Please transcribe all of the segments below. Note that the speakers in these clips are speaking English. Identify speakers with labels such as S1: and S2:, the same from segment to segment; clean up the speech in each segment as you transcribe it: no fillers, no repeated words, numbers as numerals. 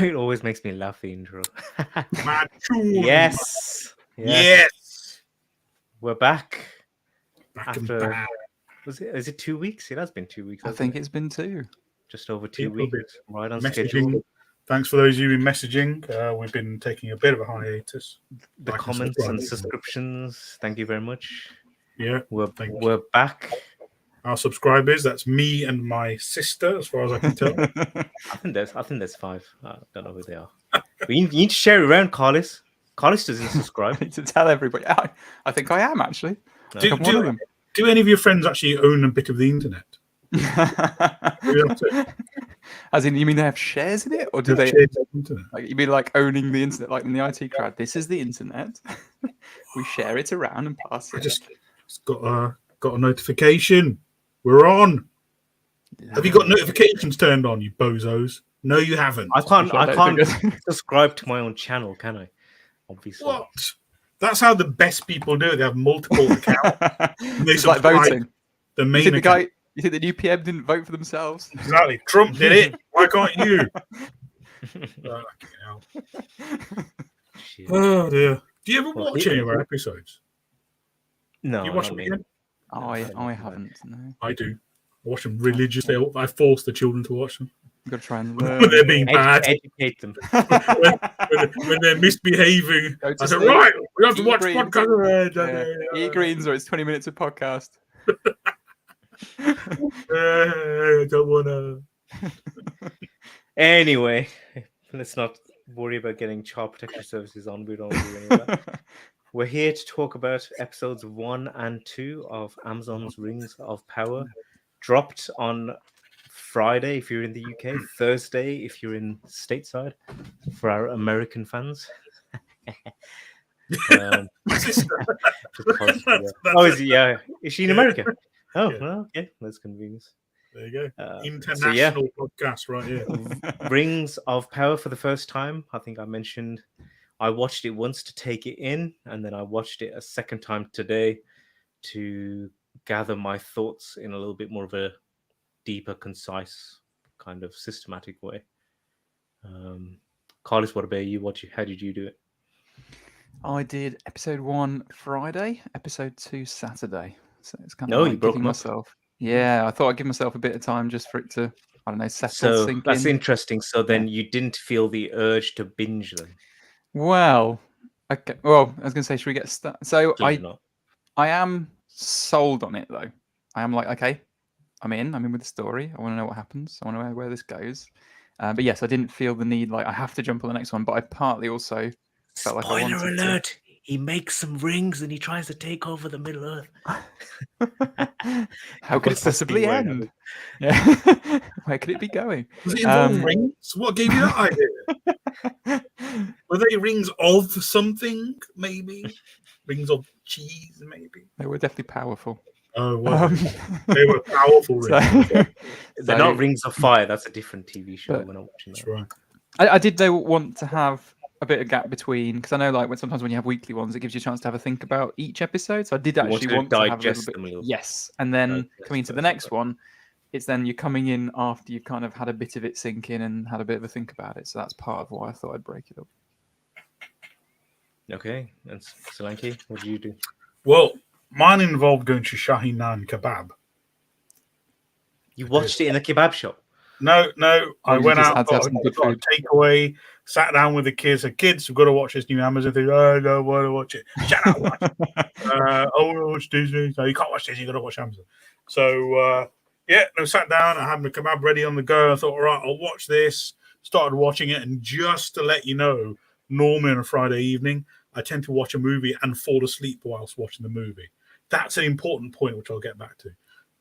S1: It always makes me laugh, the intro.
S2: Machoon.
S1: Yes.
S2: Yes.
S1: We're back.
S2: Back and
S1: After
S2: back.
S1: is it 2 weeks? It has been 2 weeks.
S3: I
S1: hasn't
S3: think
S1: it?
S3: it's been 2.
S1: Just over 2
S2: People have
S1: weeks. Right on
S2: Messaging.
S1: schedule.
S2: Thanks for those of you in messaging. We've been taking a bit of a hiatus.
S1: The
S2: Like and
S1: comments and
S2: subscribe.
S1: subscriptions. Thank you very much.
S2: Yeah.
S1: We're
S2: Thank you.
S1: we're back.
S2: Our subscribers, that's me and my sister, as far as I can tell.
S1: I think there's 5. I don't know who they are. But you need to share it around, Carlos. Carlos doesn't
S3: I
S1: subscribe.
S3: need to tell everybody. I think I am actually.
S2: Do,
S3: I'm one of them.
S2: do any of your friends actually own a bit of the internet? Do you have to-
S3: As in, you mean they have shares in it, or do
S2: have
S3: they?
S2: shared the internet?
S3: Like, you mean like owning the internet, like in the IT crowd? This is the internet. We share it around and pass
S2: I
S3: it.
S2: just got a notification. We're on. Have you got notifications turned on, you bozos? No, you haven't.
S1: I can't
S3: don't think
S1: subscribe to my own channel, can I? Obviously.
S2: What? That's how the best people do it. They have multiple accounts. They
S3: It's like
S2: subscribe
S3: voting.
S2: The
S3: You
S2: main
S3: think the
S2: account.
S3: guy? You think the new PM didn't vote for themselves?
S2: Exactly. Trump did it. Why can't you? Fucking hell.
S1: Shit.
S2: Oh dear. Do you ever
S1: Well,
S2: watch any of our episodes?
S1: No,
S2: Do you watch
S1: not
S2: them
S1: me.
S2: again?
S3: I haven't. No,
S2: I do. I watch them religiously. I force the children to watch them
S3: I've got to try and
S2: when
S3: learn.
S2: they're being bad,
S1: Educate them.
S2: when they're misbehaving.
S3: Go to
S2: I said,
S3: sleep.
S2: right, we have to
S3: Eat
S2: watch
S3: greens.
S2: podcast.
S3: Eat greens, or it's 20 minutes of podcast.
S2: I don't want to.
S1: Anyway, let's not worry about getting child protection services on. We don't do any of that. We're here to talk about episodes 1 and 2 of Amazon's Rings of Power, dropped on Friday if you're in the UK, Thursday if you're in stateside, for our American fans. Because, is she in America? Oh,
S2: Yeah.
S1: well, okay, that's convenient.
S2: There you go.
S1: So,
S2: International podcast right here.
S1: Rings of Power for the first time. I think I mentioned I watched it once to take it in, and then I watched it a second time today to gather my thoughts in a little bit more of a deeper, concise, kind of systematic way. Carlos, what about you? How did you do it?
S3: I did episode 1 Friday, episode 2 Saturday. So it's kind
S1: No,
S3: of
S1: you
S3: like
S1: broke
S3: giving
S1: them up.
S3: myself. Yeah, I thought I'd give myself a bit of time just for it to, I don't know, settle,
S1: So
S3: sink
S1: that's
S3: in.
S1: interesting. So then you didn't feel the urge to binge them?
S3: Well, okay. Well, I was going to say, should we get started? So
S1: Clearly not.
S3: I am sold on it though. I am like, okay, I'm in with the story. I want to know what happens. I want to know where this goes. But yes, I didn't feel the need like I have to jump on the next one. But I partly also felt like I
S1: Spoiler
S3: wanted
S1: alert! He makes some rings and he tries to take over the Middle Earth.
S3: How could it
S1: What's the
S3: possibly
S1: speed word?
S3: end? Yeah, where could it be going?
S2: Does it involve
S3: Um,
S2: rings? What gave you that idea? Were they rings of something, maybe? Rings of cheese, maybe?
S3: They were definitely powerful.
S2: Oh, well,
S3: Um,
S2: they were powerful
S3: so-
S2: rings.
S1: They're
S3: so-
S1: not Rings of Fire. That's a different TV show.
S3: But-
S1: We're not watching
S2: That's
S1: that.
S2: right.
S3: I did though want to have a bit of gap between because I know like sometimes when you have weekly ones, it gives you a chance to have a think about each episode. So I did
S1: You want
S3: actually
S1: to
S3: want to have a little
S1: digest
S3: bit.
S1: them a little.
S3: Yes, and then
S1: Digest
S3: coming into the
S1: first,
S3: next
S1: okay.
S3: one, it's then you're coming in after you've kind of had a bit of it sink in and had a bit of a think about it. So that's part of why I thought I'd break it up.
S1: Okay. And Solanke, what do you do?
S2: Well, mine involved going to Shaheen Nan Kebab.
S1: You watched it in a kebab shop.
S2: No, I
S3: you
S2: went
S3: just
S2: out,
S3: had to have
S2: got
S3: some good
S2: a
S3: food.
S2: takeaway, sat down with the kids. The kids have got to watch this new Amazon thing. Oh, I don't want to watch it. Shut up, watch it. I want to watch Disney. No, you can't watch Disney. You got to watch Amazon. So, I sat down. I had my kebab ready on the go. I thought, all right, I'll watch this. Started watching it, and just to let you know, normally on a Friday evening, I tend to watch a movie and fall asleep whilst watching the movie. That's an important point, which I'll get back to.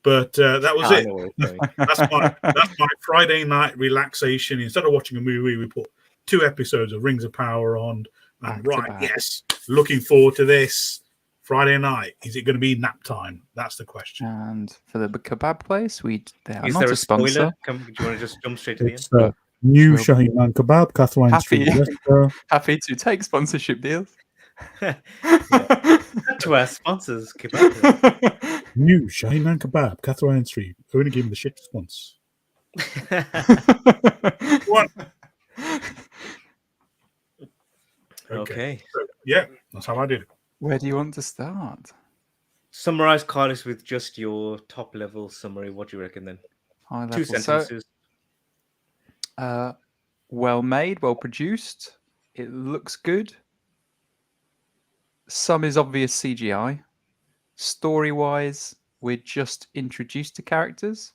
S2: But that was
S1: I
S2: it.
S1: know where it's going.
S2: That's my Friday night relaxation. Instead of watching a movie, we put 2 episodes of Rings of Power on.
S3: Back
S2: And
S3: to
S2: right,
S3: back.
S2: yes, looking forward to this Friday night. Is it going to be nap time? That's the question.
S3: And for the kebab place, they are
S1: Is
S3: not
S1: there
S3: a
S1: a
S3: sponsor.
S1: spoiler? Do you want to just jump straight to the end?
S4: It's new
S3: Well,
S4: Shaheen Nan Kebab, Catherine
S3: happy-
S4: Street, Leicester.
S3: Happy to take sponsorship deals.
S1: To our sponsors, kebab.
S4: New Shaheen Nan Kebab, Catherine Street. Only gave me the shit response.
S2: One.
S1: Okay.
S2: So, yeah, that's how I did it.
S3: Where do you want to start?
S1: Summarize Carlos with just your top level summary. What do you reckon then?
S3: High
S1: 2
S3: level.
S1: sentences.
S3: So, well made, well produced. It looks good. Some is obvious CGI. Story wise, we're just introduced to characters.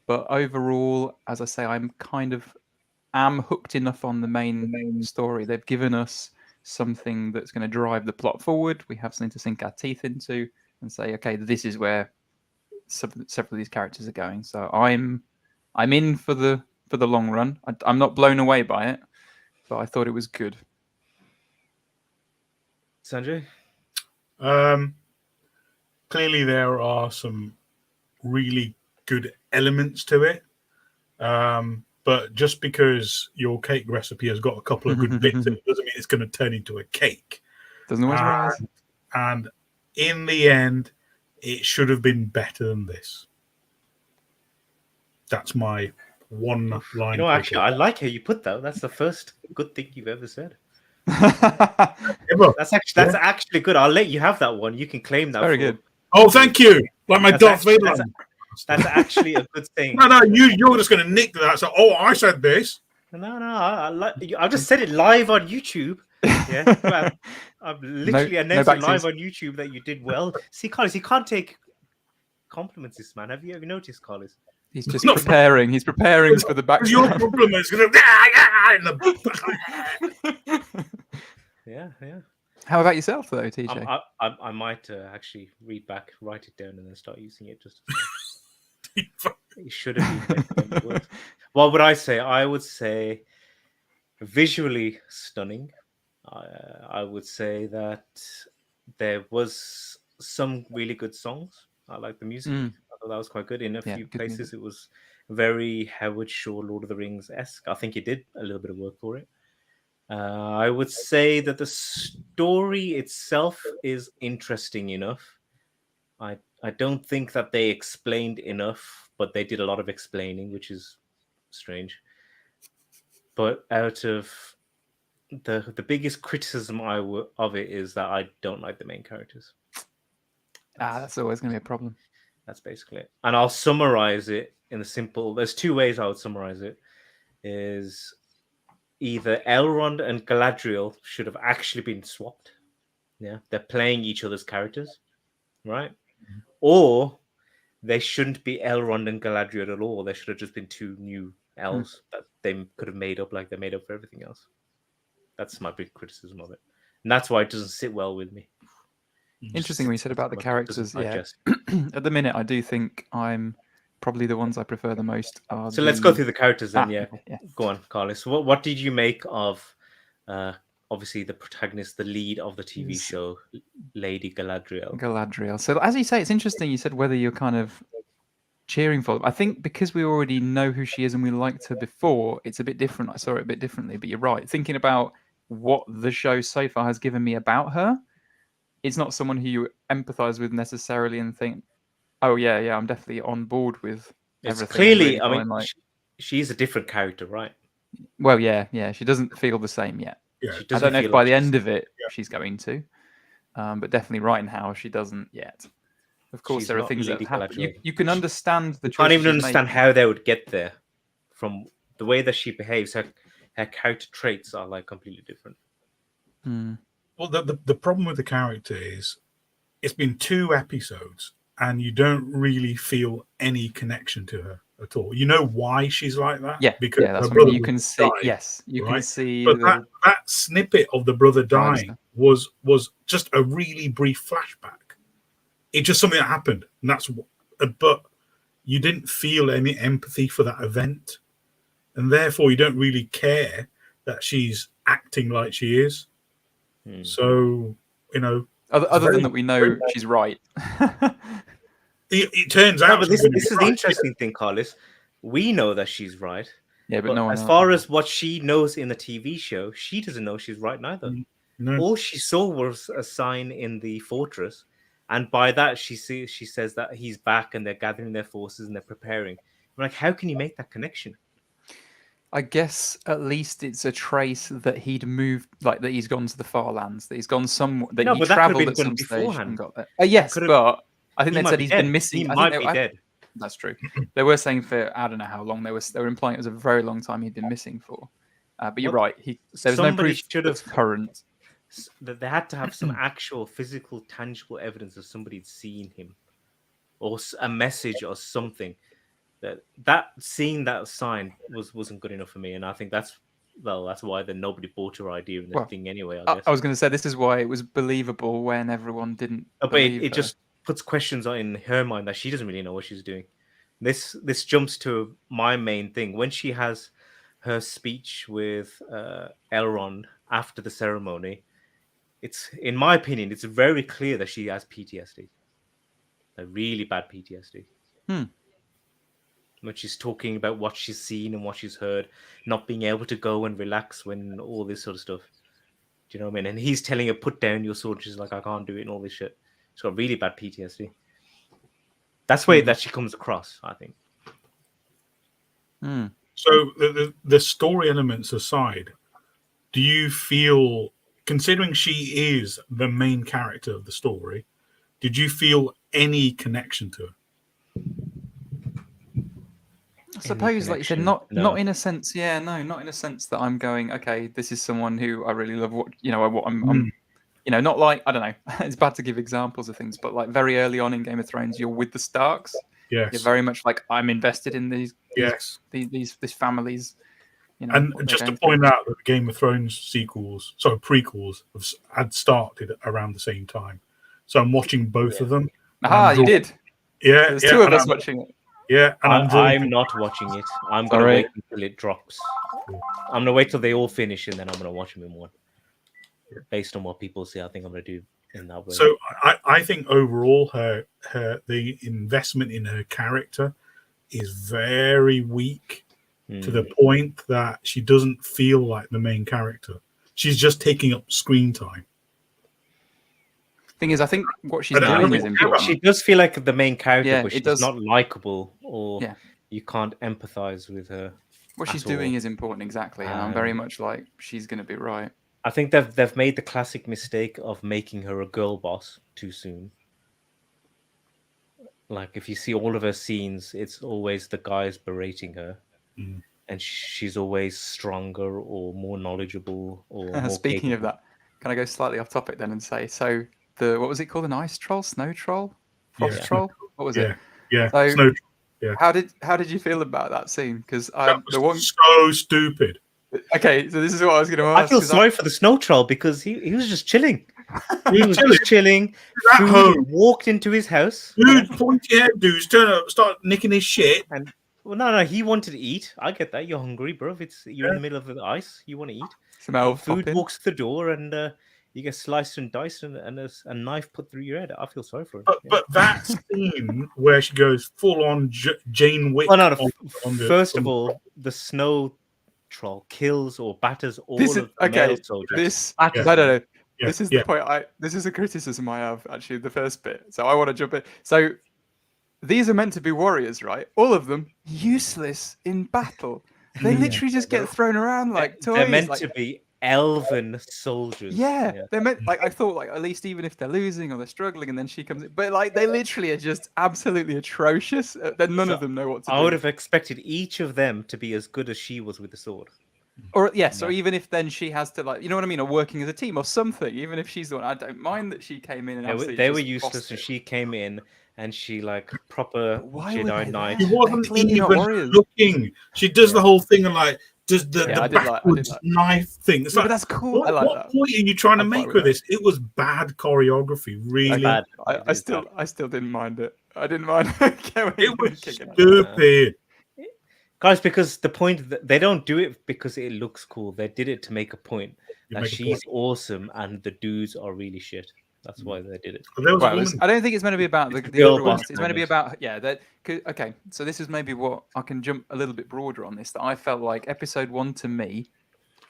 S3: But overall, as I say, I'm kind of am hooked enough on the main story. They've given us something that's going to drive the plot forward. We have something to sink our teeth into and say, okay, this is where several of these characters are going. So I'm in for the long run. I'm not blown away by it, but I thought it was good.
S1: Sanjay?
S2: Clearly, there are some really good elements to it. But just because your cake recipe has got a couple of good bits, it doesn't mean it's going to turn into a cake.
S3: Doesn't always rise.
S2: And in the end, it should have been better than this. That's my one line.
S1: You know, actually, I like how you put that. That's the first good thing you've ever said.
S2: Ever.
S1: That's actually good. I'll let you have that one. You can claim that.
S3: Very good.
S2: Oh, thank you. Like my Darth Vader.
S1: That's actually a good thing.
S2: No, you're just going to nick that. So, I said this.
S1: No, I just said it live on YouTube. Yeah, well, I've literally announced it live on YouTube that you did well. See, Carlos, he can't take compliments. This man, have you ever noticed, Carlos?
S3: He's just preparing. He's preparing for the background.
S2: Your problem is going to in the.
S1: Yeah.
S3: How about yourself, though, TJ?
S1: I might actually write it down, and then start using it. Just it should have been. What would I say? I would say visually stunning. I would say that there was some really good songs. I like the music. I thought that was quite good. In a few places, music. It was very Howard Shore, Lord of the Rings-esque. I think he did a little bit of work for it. I would say that the story itself is interesting enough. I don't think that they explained enough, but they did a lot of explaining, which is strange. But out of the biggest criticism of it is that I don't like the main characters.
S3: That's always going to be a problem.
S1: That's basically it. And I'll summarize it in the simple. There's two ways I would summarize it. Is either Elrond and Galadriel should have actually been swapped. Yeah, they're playing each other's characters, right? Mm-hmm. Or they shouldn't be Elrond and Galadriel at all. There should have just been two new elves that they could have made up like they made up for everything else. That's my big criticism of it. And that's why it doesn't sit well with me.
S3: Interesting when you said about the characters. Yeah. At the minute, I do think I'm probably the ones I prefer the most.
S1: Let's go through the characters then. Yeah. Go on, Carlos. What did you make of obviously the protagonist, the lead of the TV show, Lady Galadriel?
S3: Galadriel. So as you say, it's interesting. You said whether you're kind of cheering for them. I think because we already know who she is and we liked her before, it's a bit different. I saw it a bit differently, but you're right. Thinking about what the show so far has given me about her, it's not someone who you empathize with necessarily and think, oh, yeah, I'm definitely on board with everything.
S1: It's clearly, I mean, she's a different character, right?
S3: Well, yeah. She doesn't feel the same yet.
S2: Yeah.
S3: I don't know if by the end of it she's going to, but definitely right now she doesn't yet. Of course, there are things that happen. You can understand the choice.
S1: You can't even understand how they would get there from the way that she behaves. Her character traits are like completely different.
S2: Well, the problem with the character is it's been 2 episodes and you don't really feel any connection to her at all. You know why she's like that?
S3: Yeah,
S2: because
S3: that's what you can see. Yes, you can see.
S2: But that snippet of the brother dying was just a really brief flashback. It's just something that happened, and that's. But you didn't feel any empathy for that event, and therefore you don't really care that she's acting like she is. So
S3: other than that, we know she's right.
S2: It turns out.
S1: But this is the interesting thing, Carlos. We know that she's right.
S3: Yeah, but no one
S1: as far as what she knows in the TV show, she doesn't know she's right neither.
S2: No.
S1: All she saw was a sign in the fortress, and by that she says that he's back and they're gathering their forces and they're preparing. I'm like, how can you make that connection?
S3: I guess at least it's a trace that he'd moved, like that he's gone to the far lands, that he's gone somewhere, that
S1: No,
S3: he
S1: but that could have
S3: travelled
S1: been
S3: at
S1: done
S3: some stage
S1: beforehand.
S3: and got there. Yes,
S1: could have-
S3: but I think
S1: He
S3: they
S1: might
S3: said
S1: be
S3: he's
S1: dead.
S3: been missing.
S1: He
S3: I
S1: might
S3: think
S1: be dead.
S3: That's true. They were saying for I don't know how long they were implying it was a very long time he'd been missing for. But you're
S1: Well,
S3: right. There was no
S1: somebody
S3: proof
S1: should
S3: that's
S1: have-
S3: current.
S1: That they had to have some actual physical, tangible evidence of somebody'd seen him, or a message or something. That seeing that sign wasn't good enough for me, and I think that's why then nobody bought her idea in the
S3: Well,
S1: thing anyway. I guess.
S3: I was going to say this is why it was believable when everyone didn't.
S1: But
S3: believe
S1: it
S3: her.
S1: just puts questions in her mind that she doesn't really know what she's doing. This jumps to my main thing when she has her speech with Elrond after the ceremony. It's, in my opinion, it's very clear that she has PTSD, a really bad PTSD. When she's talking about what she's seen and what she's heard, not being able to go and relax when all this sort of stuff. Do you know what I mean? And he's telling her, put down your sword. She's like, I can't do it and all this shit. She's got really bad PTSD. That's the way that she comes across, I think.
S2: So the story elements aside, do you feel, considering she is the main character of the story, did you feel any connection to her?
S3: I suppose, like you said,
S1: connection?
S3: not in a sense. Yeah, no, not in a sense that I'm going. Okay, this is someone who I really love. What I'm not like, I don't know. It's bad to give examples of things, but like very early on in Game of Thrones, you're with the Starks.
S2: Yes.
S3: You're very much like, I'm invested in these families. You know,
S2: And
S3: what they're
S2: just to
S3: going through.
S2: point out that the Game of Thrones prequels had started around the same time. So I'm watching both of them.
S3: You did.
S2: Yeah.
S3: There's two of
S2: and
S3: us
S2: I'm-
S3: watching it.
S2: Yeah. And
S1: I'm not watching it. I'm going to
S3: Sorry.
S1: wait until it drops. I'm going to wait till they all finish and then I'm going to watch them in one. Based on what people say, I think I'm going to do in that way.
S2: So I think overall the investment in her character is very weak to the point that she doesn't feel like the main character. She's just taking up screen time.
S3: Thing is, I think what she's
S2: I don't
S3: doing
S2: know
S3: is
S2: what
S3: important.
S1: She does feel like the main character,
S3: Yeah,
S1: but
S3: it
S1: she's
S3: does.
S1: not likable or
S3: Yeah.
S1: you can't empathize with her.
S3: What she's
S1: at all.
S3: doing is important, exactly. And I'm very much like, she's going to be right.
S1: I think they've made the classic mistake of making her a girl boss too soon. Like if you see all of her scenes, it's always the guys berating her, and she's always stronger or more knowledgeable or more
S3: Speaking of
S1: capable.
S3: that, can I go slightly off topic then and say, so what was it called? An ice troll, snow troll, frost
S2: Yeah.
S3: troll? What was it?
S2: Yeah.
S3: So-
S2: Snow- yeah.
S3: How did you feel about that scene? Because
S2: That
S3: the one.
S2: was so stupid.
S3: Okay, so this is what I was going to ask.
S1: I feel
S3: 'cause
S1: sorry for the snow troll because he was just chilling. He was
S2: Chilling.
S1: just chilling.
S2: At
S1: Food
S2: home.
S1: walked into his house.
S2: Dude, pointy head dudes turn up, start nicking his shit.
S1: Well, no, he wanted to eat. I get that. You're hungry, bro. You're in the middle of the ice. You want to eat.
S3: Some elf
S1: Food
S3: popping.
S1: walks through the door, and you get sliced and diced, and a knife put through your head. I feel sorry for him.
S2: But that scene where she goes full on Jane Wick.
S1: Oh no! First
S2: on
S1: of
S2: the-
S1: all, the snow troll kills or batters all
S3: This is
S1: of the
S3: okay.
S1: male soldiers.
S3: This
S1: Batters
S3: no.
S1: them.
S2: Yeah,
S3: This is
S2: yeah.
S3: the point. This is a criticism I have actually. The first bit. So I want to jump in. So these are meant to be warriors, right? All of them useless in battle. They literally just get thrown around like toys.
S1: They're meant
S3: like-
S1: to be elven soldiers.
S3: Yeah, they're meant like I thought like at least even if they're losing or they're struggling and then she comes in, but like they literally are just absolutely atrocious. Then none of them know what to
S1: I
S3: do.
S1: would have expected each of them to be as good as she was with the sword.
S3: Or yes, or even if then she has to like you know what I mean, or working as a team or something. Even if she's the one, I don't mind that she came in and
S1: They were
S3: just
S1: useless,
S3: lost
S1: and
S3: it.
S1: she came in and she like proper
S3: Why were
S1: Jedi
S3: they
S1: Knight.
S3: there?
S2: She wasn't
S3: clearly not
S2: even
S3: warriors.
S2: looking. She does the whole thing and like does the
S3: Yeah, I did like
S2: backwards
S3: that.
S2: knife thing. It's
S3: Yeah,
S2: like,
S3: but that's cool.
S2: what,
S3: I like
S2: what
S3: that.
S2: point are you trying to
S3: I'm fine
S2: make
S3: with
S2: with
S3: that.
S2: this? It was bad choreography, really.
S1: Bad.
S3: I
S1: It is
S3: still
S1: bad.
S3: I still didn't mind it. I didn't mind going
S2: It was
S3: kicking it.
S2: stupid.
S1: Guys, because the point that they don't do it because it looks cool. They did it to make a point
S2: You
S1: that
S2: make a
S1: she's
S2: point.
S1: awesome and the dudes are really shit. That's why they did it.
S2: There was a
S3: Well,
S2: woman.
S3: I don't think it's meant to be about the
S1: girl
S3: other ones.
S1: boss
S3: It's meant to be
S1: moment.
S3: about that. Okay, so this is maybe what I can jump a little bit broader on this. That I felt like episode 1 to me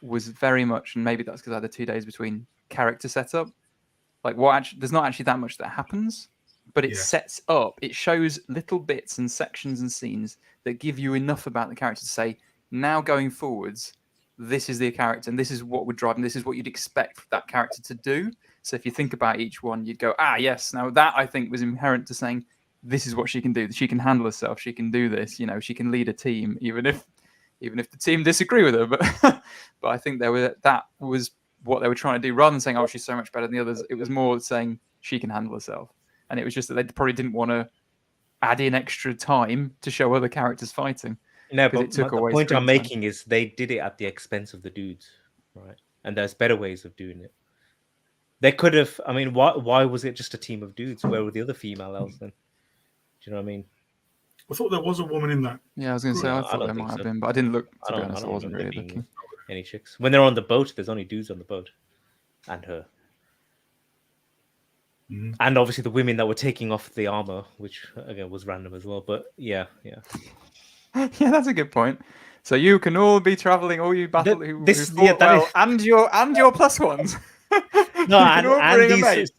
S3: was very much, and maybe that's because I had the 2 days between character setup. Like there's not actually that much that happens, but it
S2: Yeah.
S3: sets up. It shows little bits and sections and scenes that give you enough about the character to say, now going forwards, this is the character, and this is what would drive, and this is what you'd expect that character to do. So if you think about each one, you'd go, yes. Now that I think was inherent to saying this is what she can do. She can handle herself. She can do this. She can lead a team, even if the team disagree with her. But but I think that was what they were trying to do, rather than saying, oh, she's so much better than the others. It was more saying she can handle herself, and it was just that they probably didn't want to add in extra time to show other characters fighting.
S1: No,
S3: 'cause
S1: but
S3: it took
S1: the
S3: away
S1: point
S3: screen
S1: I'm
S3: time.
S1: making is they did it at the expense of the dudes, right? And there's better ways of doing it. They could have. I mean, why was it just a team of dudes? Where were the other female elves then? Do you know what I mean?
S2: I thought there was a woman in that.
S3: Yeah, I was going to say,
S1: No,
S3: I
S1: I
S3: thought
S1: don't
S3: there
S1: think
S3: might have
S1: so.
S3: been, but I didn't look, to
S1: I
S3: be honest, I
S1: don't
S3: wasn't
S1: remember
S3: really
S1: there being
S3: looking.
S1: any chicks. When they're on the boat, there's only dudes on the boat. And her.
S2: Mhm.
S1: And obviously the women that were taking off the armor, which again was random as well. But yeah.
S3: Yeah, that's a good point. So you can all be traveling, all you battle who fought
S1: that
S3: well,
S1: is-
S3: and your plus ones.
S1: No,
S3: You can all
S1: and
S3: bring a mate.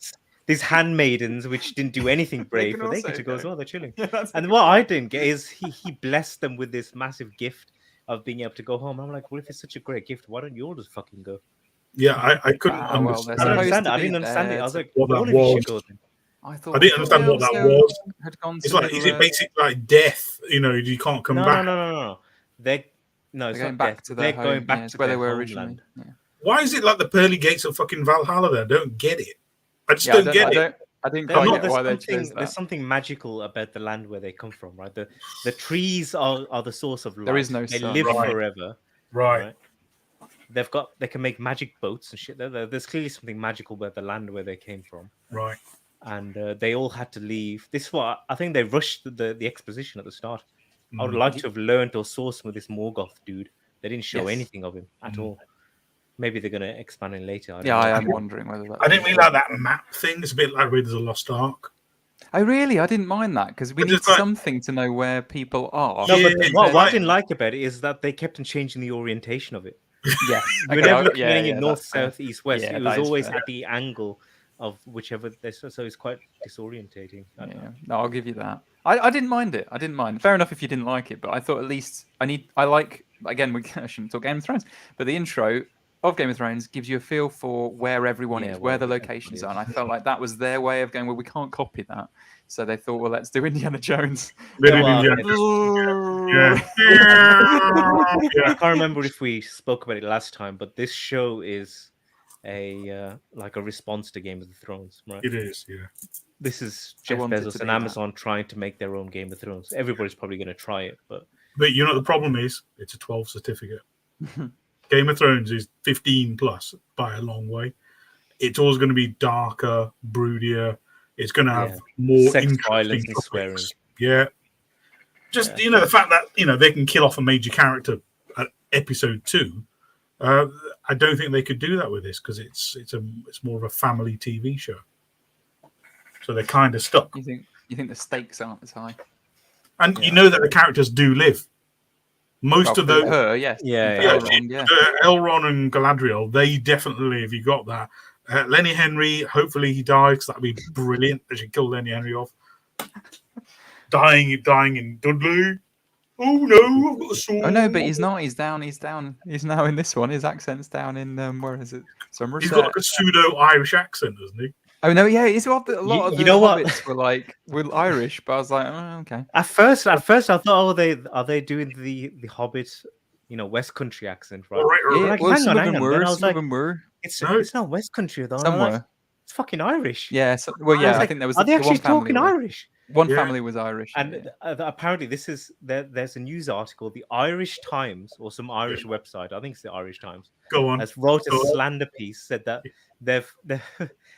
S1: these handmaidens which didn't do anything brave,
S3: can
S1: but they
S3: also
S1: get to go as
S3: go.
S1: well. They're chilling.
S3: Yeah, that's a
S1: And
S3: good
S1: what
S3: point.
S1: I didn't get is he blessed them with this massive gift of being able to go home. I'm like, well, if it's such a great gift, why don't you all just fucking go?
S2: Yeah, I couldn't
S3: well, they're
S1: I
S2: understand.
S1: didn't
S3: supposed
S1: understand it.
S3: to
S1: I
S3: be
S1: didn't understand it.
S3: there
S1: I was like,
S2: what that
S1: all of you
S2: was.
S1: should go then.
S3: I thought
S2: I didn't understand what that was.
S3: had gone
S2: It's
S3: to
S2: like, is it basically like death? You can't come
S1: No,
S2: back.
S1: no. It's
S3: They're going
S1: not
S3: back
S1: death.
S3: to their
S1: They're
S3: home.
S1: going back
S3: It's
S1: to
S3: where they
S1: their
S3: were
S1: homeland.
S3: originally. Yeah.
S2: Why is it like the pearly gates of fucking Valhalla there? I don't get it. I just
S3: Yeah,
S2: don't get it.
S3: I didn't
S1: There's,
S3: quite
S2: not-
S3: get why they chose
S1: there's
S3: that.
S1: something magical about the land where they come from, right? The trees are the source of life.
S3: There is no
S1: They
S3: sun.
S1: live
S2: Right.
S1: forever.
S2: Right.
S1: They can make magic boats and shit. There's clearly something magical about the land where they came from,
S2: Right.
S1: and they all had to leave. This is what I think they rushed the exposition at the start. I would
S2: Mm.
S1: like to have learned or saw some of this Morgoth dude. They didn't show
S3: Yes.
S1: anything of him at
S2: Mm.
S1: all. Maybe they're going to expand it later.
S3: Yeah, I
S1: don't
S3: am
S1: know.
S3: wondering whether that.
S2: I didn't really like that map thing. It's a bit like Raiders of the Lost Ark.
S3: I didn't mind that because we
S2: But
S3: need
S2: it's like-
S3: something to know where people are.
S1: No,
S2: Yeah,
S1: but
S2: it's
S1: what I
S2: like-
S1: didn't like about it is that they kept on changing the orientation of it.
S3: Yes.
S1: You were
S3: Okay,
S1: never looking
S3: yeah,
S1: at it
S3: yeah,
S1: in north,
S3: that's fair.
S1: south, east, west.
S3: Yeah,
S1: It
S3: that
S1: was
S3: is
S1: always
S3: fair.
S1: at the angle of whichever. So it's quite disorientating. I don't know.
S3: Yeah, no, I'll give you that. I didn't mind it. I didn't mind. Fair enough if you didn't like it, but I thought at least I like again. I shouldn't talk Game of Thrones, but the intro of Game of Thrones gives you a feel for where everyone
S1: Yeah,
S3: is,
S1: where
S3: where the
S1: everyone
S3: locations
S1: is.
S3: are, and I felt like that was their way of going. Well, we can't copy that, so they thought, well, let's do Indiana Jones.
S2: They
S1: Yeah,
S2: did
S1: well,
S2: Indiana Jones. Yeah.
S1: I can't remember if we spoke about it last time, but this show is a like a response to Game of Thrones, right?
S2: It is. Yeah.
S1: This is
S3: I
S1: Jeff
S3: want it to
S1: Bezos
S3: be
S1: and
S3: that.
S1: Amazon trying to make their own Game of Thrones. Everybody's probably going to try it, but
S2: But you know what the problem is? It's a 12 certificate. Game of Thrones is 15 plus by a long way. It's always going to be darker, broodier. It's going to have
S1: Yeah.
S2: more
S1: Sex,
S2: interesting
S1: violence, and
S2: topics.
S1: swearing.
S2: Yeah. Just
S1: Yeah.
S2: the fact that they can kill off a major character at episode 2. I don't think they could do that with this because it's more of a family TV show. So they're kind of stuck.
S3: You think the stakes aren't as high?
S2: And
S1: Yeah.
S2: you know that the characters do live. Most
S3: Well,
S2: of those,
S3: her, yes.
S1: Yeah,
S2: yeah,
S3: Elrond, yeah.
S2: Elrond and Galadriel, they definitely live. You got that. Lenny Henry, hopefully he dies because that'd be brilliant. They should kill Lenny Henry off. dying in Dudley. Oh no, I've got a sword.
S3: Oh no, but he's not. He's down. He's down. He's now in this one. His accent's down in where is it?
S2: He's got like a pseudo Irish accent, doesn't he?
S3: Oh no, yeah. He's got a lot of
S1: You
S3: the
S1: know what?
S3: hobbits were Irish, but I was like, oh, okay.
S1: At first, I thought, are they doing the Hobbit, West Country accent, right?
S2: All right, all
S3: Yeah,
S2: right.
S1: like,
S3: well,
S1: hang
S3: some
S1: on,
S3: of them
S1: hang on.
S3: were.
S1: Then I was
S3: Some of
S1: like,
S3: them were.
S1: It's not West Country though. And I'm like,
S3: Somewhere.
S1: it's fucking Irish.
S3: Yeah. So, well,
S1: I
S3: yeah.
S1: was
S3: I
S1: like,
S3: think there was.
S1: Are they
S3: the
S1: actually
S3: one family
S1: talking
S3: was-
S1: Irish?
S3: One
S2: Yeah.
S3: family was Irish.
S1: And apparently, there's a news article. The Irish Times or some Irish website, I think it's the Irish Times,
S2: Go on.
S1: has wrote a
S2: Go on.
S1: slander piece. Said that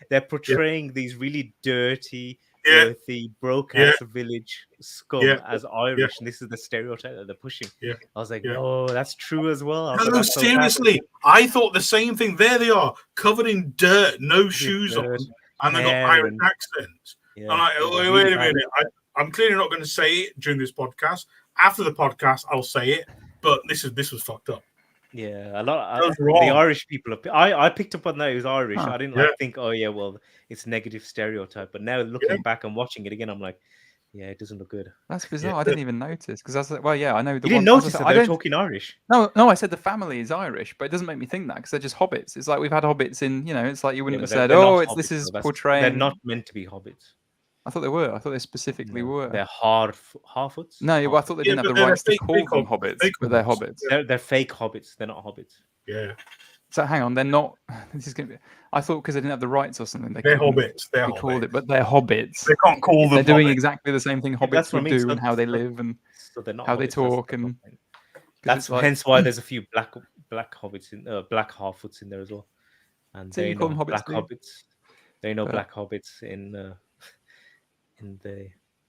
S1: they're portraying these really dirty,
S2: Yeah.
S1: earthy, broke-ass village scum
S2: Yeah.
S1: as Irish, and this is the stereotype that they're pushing.
S2: Yeah.
S1: I was like,
S2: Yeah.
S1: oh, that's true as well. I was like,
S2: No,
S1: that's so bad.
S2: seriously. I thought the same thing. There they are, covered in dirt, no shoes on,
S1: Dirt,
S2: and they got
S1: hair
S2: Irish
S1: and-
S2: accents.
S1: Yeah,
S2: I'm like,
S1: it was
S2: wait
S1: really
S2: a
S1: bad.
S2: minute. I'm clearly not going to say it during this podcast. After the podcast, I'll say it. But this was fucked up.
S1: Yeah, a lot.
S2: That was
S1: The
S2: wrong.
S1: Irish people. I picked up on that it was Irish.
S3: Huh.
S1: I didn't
S2: Yeah.
S1: think, oh yeah, well, it's negative stereotype. But now looking back and watching it again, I'm like, Yeah, it doesn't look good.
S3: That's bizarre. I didn't even notice because I was like, well, yeah, I know the
S1: You didn't
S3: one. as I
S1: notice
S3: said,
S1: that
S3: I
S1: they're
S3: don't.
S1: talking Irish.
S3: No, I said the family is Irish, but it doesn't make me think that because they're just hobbits. It's like we've had hobbits in, it's like you
S1: Yeah,
S3: wouldn't
S1: but
S3: have said,
S1: they're not
S3: oh, this
S1: hobbits,
S3: is
S1: though. They're
S3: portraying.
S1: not meant to be hobbits.
S3: I thought they were. I thought they specifically
S1: No,
S3: were.
S1: they're half-foots.
S3: No, well, I thought they didn't have
S2: but
S3: the
S2: they're
S3: rights to
S2: fake
S3: call them
S2: hobbits.
S3: hobbits,
S2: Fake
S3: but they're
S2: hobbits.
S3: hobbits.
S1: They're fake hobbits. They're not hobbits.
S2: Yeah,
S3: So hang on, they're not. This is going to be. I thought because they didn't have the rights or something, they
S2: they're
S3: couldn't
S2: hobbits. They're
S3: be called
S2: hobbits.
S3: it, but they're hobbits.
S2: They can't call them.
S3: They're doing
S2: hobbits.
S3: exactly the same thing
S1: Yeah,
S3: hobbits
S1: that's what I
S3: would
S1: mean.
S3: do
S1: So-
S3: and how they
S1: so-
S3: live and
S1: So they're not
S3: how they
S1: hobbits, that's the
S3: talk and.
S1: point.
S3: 'cause
S1: That's
S3: it's like,
S1: hence why there's a few black hobbits in black half-foots in there as well. And
S3: So you
S1: they
S3: call
S1: know
S3: them hobbits,
S1: black
S3: do you?
S1: hobbits. They know
S3: But-
S1: black hobbits in the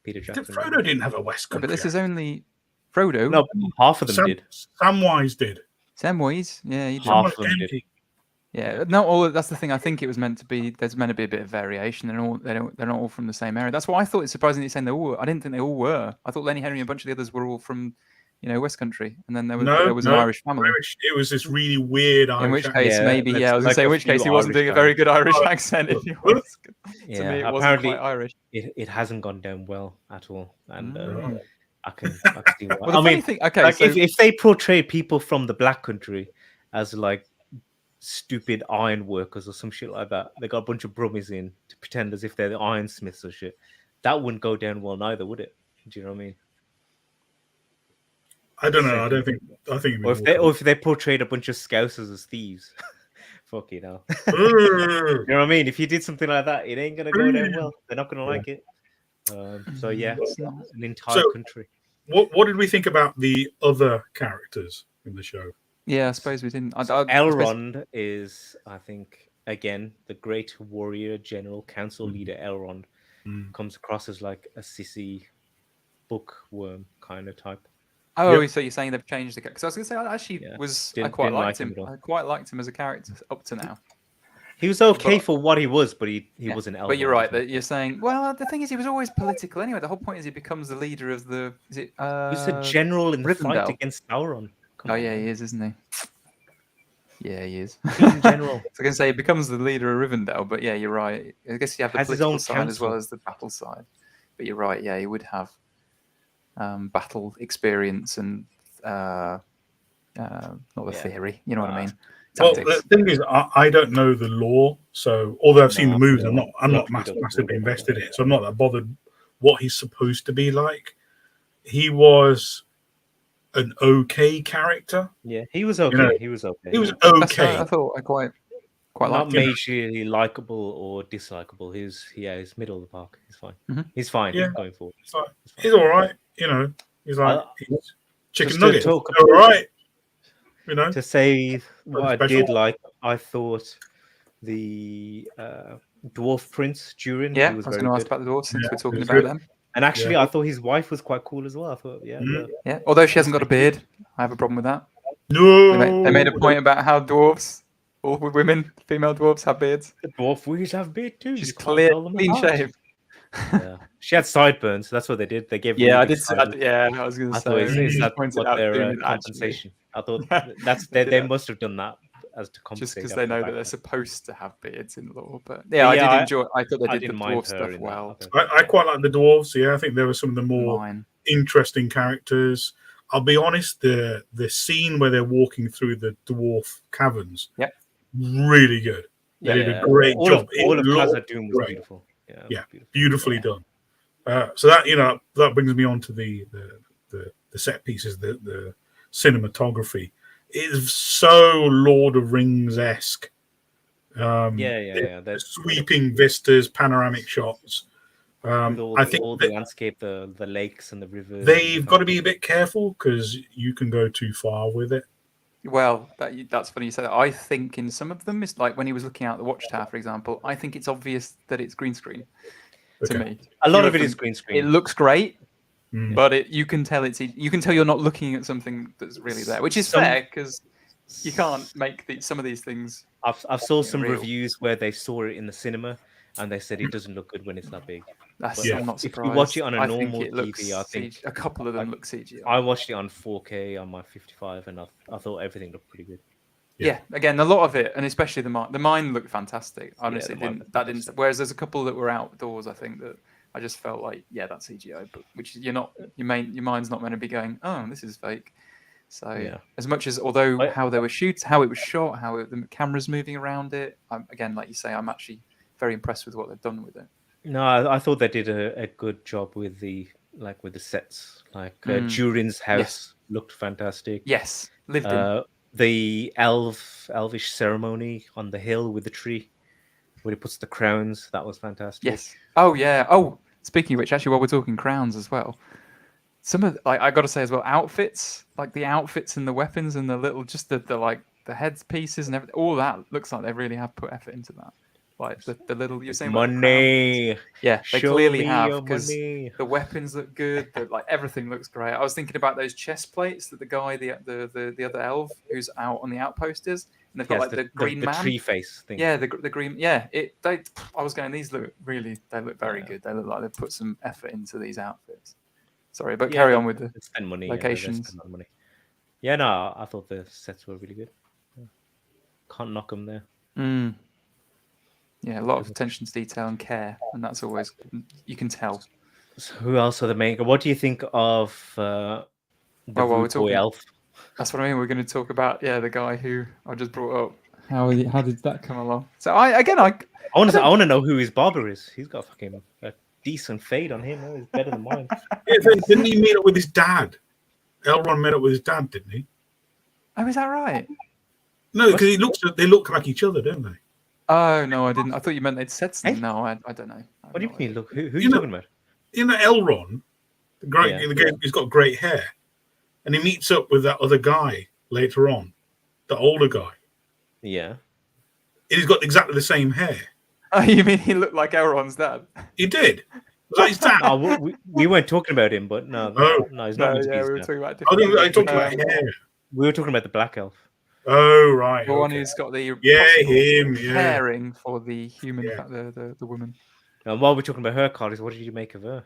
S1: Peter Jackson.
S2: Frodo didn't have a West
S3: but
S2: Country.
S3: this is only Frodo.
S1: No, but half of them did.
S2: Samwise did.
S3: Samwise, yeah, he did.
S1: Half
S2: Samwise
S1: of them did.
S2: Gamgee.
S3: Yeah, not all. That's the thing. I think it was meant to be. There's meant to be a bit of variation. They're not all from the same area. That's why I thought it's surprising that you're saying they all were. I didn't think they all were. I thought Lenny Henry and a bunch of the others were all from, West Country, and then there was an Irish family.
S2: It was this really weird Irish
S3: In which
S2: accent.
S3: case,
S1: Yeah,
S3: maybe,
S1: it's
S3: I was going to
S1: like
S3: say, in
S1: a
S3: which case
S1: few
S3: he wasn't
S1: Irish
S3: doing a very
S1: guys.
S3: good Irish accent. If he was, to
S1: Yeah,
S3: me, it wasn't
S1: apparently
S3: quite Irish.
S1: it hasn't gone down well at all, and
S2: Mm.
S1: I can see why.
S3: Well, the
S1: I
S3: funny
S1: mean,
S3: thing, okay,
S1: like
S3: so
S1: if they portray people from the Black Country as like stupid iron workers or some shit like that, they got a bunch of brummies in to pretend as if they're the ironsmiths or shit. That wouldn't go down well neither, would it? Do you know what I mean?
S2: I don't know. I think. It'd be
S1: Or if they portrayed a bunch of scousers as thieves. Fuck it hell.
S2: Ugh.
S1: You know what I mean? If you did something like that, it ain't gonna go down well. They're not gonna like it. So yeah,
S3: it's not.
S1: an entire
S2: So-
S1: country.
S2: What did we think about the other characters in the show?
S3: Yeah, I suppose we didn't.
S1: Elrond is, I think, again, the great warrior, general, council leader Elrond
S2: Mm.
S1: comes across as like a sissy bookworm kind of type.
S3: Oh,
S2: Yep.
S3: so you're saying they've changed the character? Because I was going to say, I actually
S1: Yeah.
S3: I
S1: Didn't-
S3: quite
S1: didn't
S3: liked
S1: like him
S3: him.
S1: at all.
S3: I quite liked him as a character up to now.
S1: He was okay
S3: But-
S1: for what he was, but he
S3: Yeah,
S1: wasn't Elrond.
S3: But you're right that you're saying. Well, the thing is, he was always political anyway. The whole point is he becomes the leader of the. Is it?
S1: He's a general in the fight
S3: Rivendell.
S1: against Sauron. Come
S3: Oh
S1: on,
S3: yeah, he
S1: man.
S3: is, isn't he? Yeah, he is.
S1: He's in general.
S3: I was going to say he becomes the leader of Rivendell, but yeah, you're right. I guess you have the
S1: Has his
S3: political
S1: own
S3: side as well
S1: council.
S3: as the battle side. But you're right. Yeah, he would have battle experience and not the
S1: Yeah.
S3: theory. You know what I mean?
S2: Well,
S3: Tactics.
S2: the thing is, I don't know the lore, so although I've seen
S1: No,
S2: the movies,
S1: no,
S2: I'm
S1: no,
S2: not
S1: we don't
S2: massively
S1: know.
S2: invested in it, so I'm not that bothered what he's supposed to be like. He was an okay character.
S1: Yeah, he was okay.
S2: know,
S1: he was okay.
S2: He was
S3: That's
S2: okay.
S3: I thought I quite
S1: not
S3: liked him.
S1: majorly likable or dislikable. He's middle of the park. He's fine.
S3: Mhm.
S1: He's fine.
S2: Yeah.
S1: Going forward.
S2: He's like,
S1: He's fine.
S2: he's all right. He's like he's chicken
S1: just to
S2: nuggets.
S1: talk
S2: All right.
S1: To say what I
S2: special.
S1: did like, I thought the dwarf prince Durin.
S3: Yeah,
S1: he
S3: I
S1: was
S3: was
S1: very
S3: going to ask
S1: good.
S3: about the dwarves since
S2: Yeah,
S3: we're talking
S2: he was
S3: about
S2: good.
S3: them.
S1: And actually,
S2: Yeah.
S1: I thought his wife was quite cool as well. I thought, yeah,
S2: Mm.
S3: Yeah, although she hasn't got a beard, I have a problem with that.
S2: No,
S3: They made a point about how dwarves, all women, female dwarves have beards.
S1: the dwarf weeds have beard too.
S3: She's
S1: You can't tell them
S3: clean
S1: apart.
S3: shaved.
S1: Yeah. She had sideburns. That's what they did. They gave.
S3: Yeah,
S1: really
S3: I
S1: big
S3: did.
S1: sideburns.
S3: I was going
S1: I
S3: to
S1: thought,
S3: say.
S1: is
S3: you
S1: that
S3: pointed
S1: what
S3: out
S1: their
S3: doing it actually,
S1: compensation? I thought
S3: Yeah.
S1: that's they
S3: Yeah.
S1: must have done that as to
S3: just
S1: compensate.
S3: because
S1: off
S3: they
S1: the
S3: know
S1: back
S3: that they're
S1: end.
S3: supposed to have beards in law. But yeah, I
S1: Yeah,
S3: did enjoy. I thought they
S1: I
S3: did the
S1: didn't mind
S3: dwarf
S1: her
S3: stuff
S1: in that.
S3: well.
S2: I quite like the dwarves. Yeah, I think there were some of the more
S3: Mine.
S2: interesting characters. I'll be honest, the scene where they're walking through the dwarf caverns,
S3: Yep.
S2: really good. They did
S1: Yeah,
S2: a great
S1: all
S2: job.
S1: Of, all of
S2: It
S1: Khazad
S2: looked
S1: Dûm was
S2: great.
S1: beautiful. Yeah, it was
S2: Yeah,
S1: beautiful.
S2: beautifully
S3: Yeah.
S2: done. So that that brings me on to the set pieces, the cinematography. It is so Lord of Rings esque.
S1: Yeah. There's
S2: Sweeping vistas, panoramic shots.
S1: with all,
S2: I think
S1: all
S2: that
S1: the landscape, the lakes and the rivers.
S2: they've
S1: and
S2: got to be a bit careful because you can go too far with it.
S3: Well, that's funny you say that. I think in some of them, it's like when he was looking out the watchtower, for example. I think it's obvious that it's green screen to
S2: Okay.
S3: me.
S1: a lot
S3: few
S1: of it
S3: them,
S1: is green
S3: It
S1: screen.
S3: looks great,
S2: Mm.
S3: but you can tell you can tell you're not looking at something that's really there, which is
S1: Some-
S3: fair because you can't make some of these things.
S1: I've saw some
S3: real.
S1: reviews where they saw it in the cinema and they said it doesn't look good when it's that big.
S3: That's
S2: Yeah.
S3: I'm not
S1: If you
S3: surprised.
S1: watch it on a
S3: I think
S1: normal
S3: it looks
S1: TV, I think-
S3: CG a couple of them look CGI.
S1: I watched it on 4K on my 55, and I thought everything looked pretty good.
S3: Yeah, again, a lot of it, and especially the mine. The mine looked fantastic. Honestly,
S1: the mine
S3: didn't
S1: looked
S3: that didn't.
S1: fantastic.
S3: Whereas there's a couple that were outdoors. I think that I just felt like, yeah, that's CGI, but which you're not, your mind's not meant to be going, oh, this is fake. So
S1: Yeah.
S3: as much as, although
S1: But-
S3: how they were shooting, how it was shot, the camera's moving around it, again, like you say, I'm actually very impressed with what they've done with it.
S1: No, I thought they did a good job with the sets. Like Durin's house looked fantastic.
S3: Yes, lived in.
S1: The elvish ceremony on the hill with the tree, where he puts the crowns, that was fantastic.
S3: Yes. Oh yeah. Oh, speaking of which, actually, while we're talking crowns as well, some of I got to say as well, outfits, like the outfits and the weapons and the little, just the like the head pieces and everything, all that looks like they really have put effort into that. Like the little, you're saying about the crown things.
S1: Money.
S3: Yeah, they
S1: Show
S3: clearly
S1: me
S3: have,
S1: your
S3: because
S1: money.
S3: the weapons look good. Like everything looks great. I was thinking about those chest plates that the guy, the other elf who's out on the outpost is, and they've got
S1: Yes,
S3: like the green man.
S1: tree face thing.
S3: Yeah, the green. Yeah, I was going. These look really. They look very good. They look like they've put some effort into these outfits. Sorry, but carry on with the
S1: They spend money.
S3: locations.
S1: Yeah, they spend a lot of money. Yeah, no, I thought the sets were really good. Can't knock them there.
S3: Yeah, a lot of attention to detail and care, and that's always, you can tell.
S1: So who else are the main? What do you think of the
S3: Well, while we're
S1: rude boy
S3: talking-
S1: elf?
S3: That's what I mean. We're going to talk about the guy who I just brought up. How did that come along? So I
S1: want to know who his barber is. He's got fucking a decent fade on him. He's better than mine.
S2: Yeah, didn't he meet up with his dad? Elrond met up with his dad, didn't he?
S3: Oh, is that right?
S2: No, because they look like each other, don't they?
S3: Oh no, I didn't. I thought you meant they'd said something. No, I don't know.
S1: What do you mean? Look, who are you talking about?
S2: You know, Elrond, the guy, he's got great hair, and he meets up with that other guy later on, the older guy.
S1: Yeah.
S2: And he's got exactly the same hair.
S3: Oh, you mean he looked like Elrond's dad?
S2: He did. Was that his dad?
S1: Oh, we weren't talking about him, but no, he's not.
S3: Yeah, we were talking about.
S2: I talking about hair.
S1: We were talking about the black elf.
S2: Oh right,
S3: the one who's got the
S2: him
S3: pairing for the human, the woman.
S1: And while we're talking about her, Carlos, what did you make of her?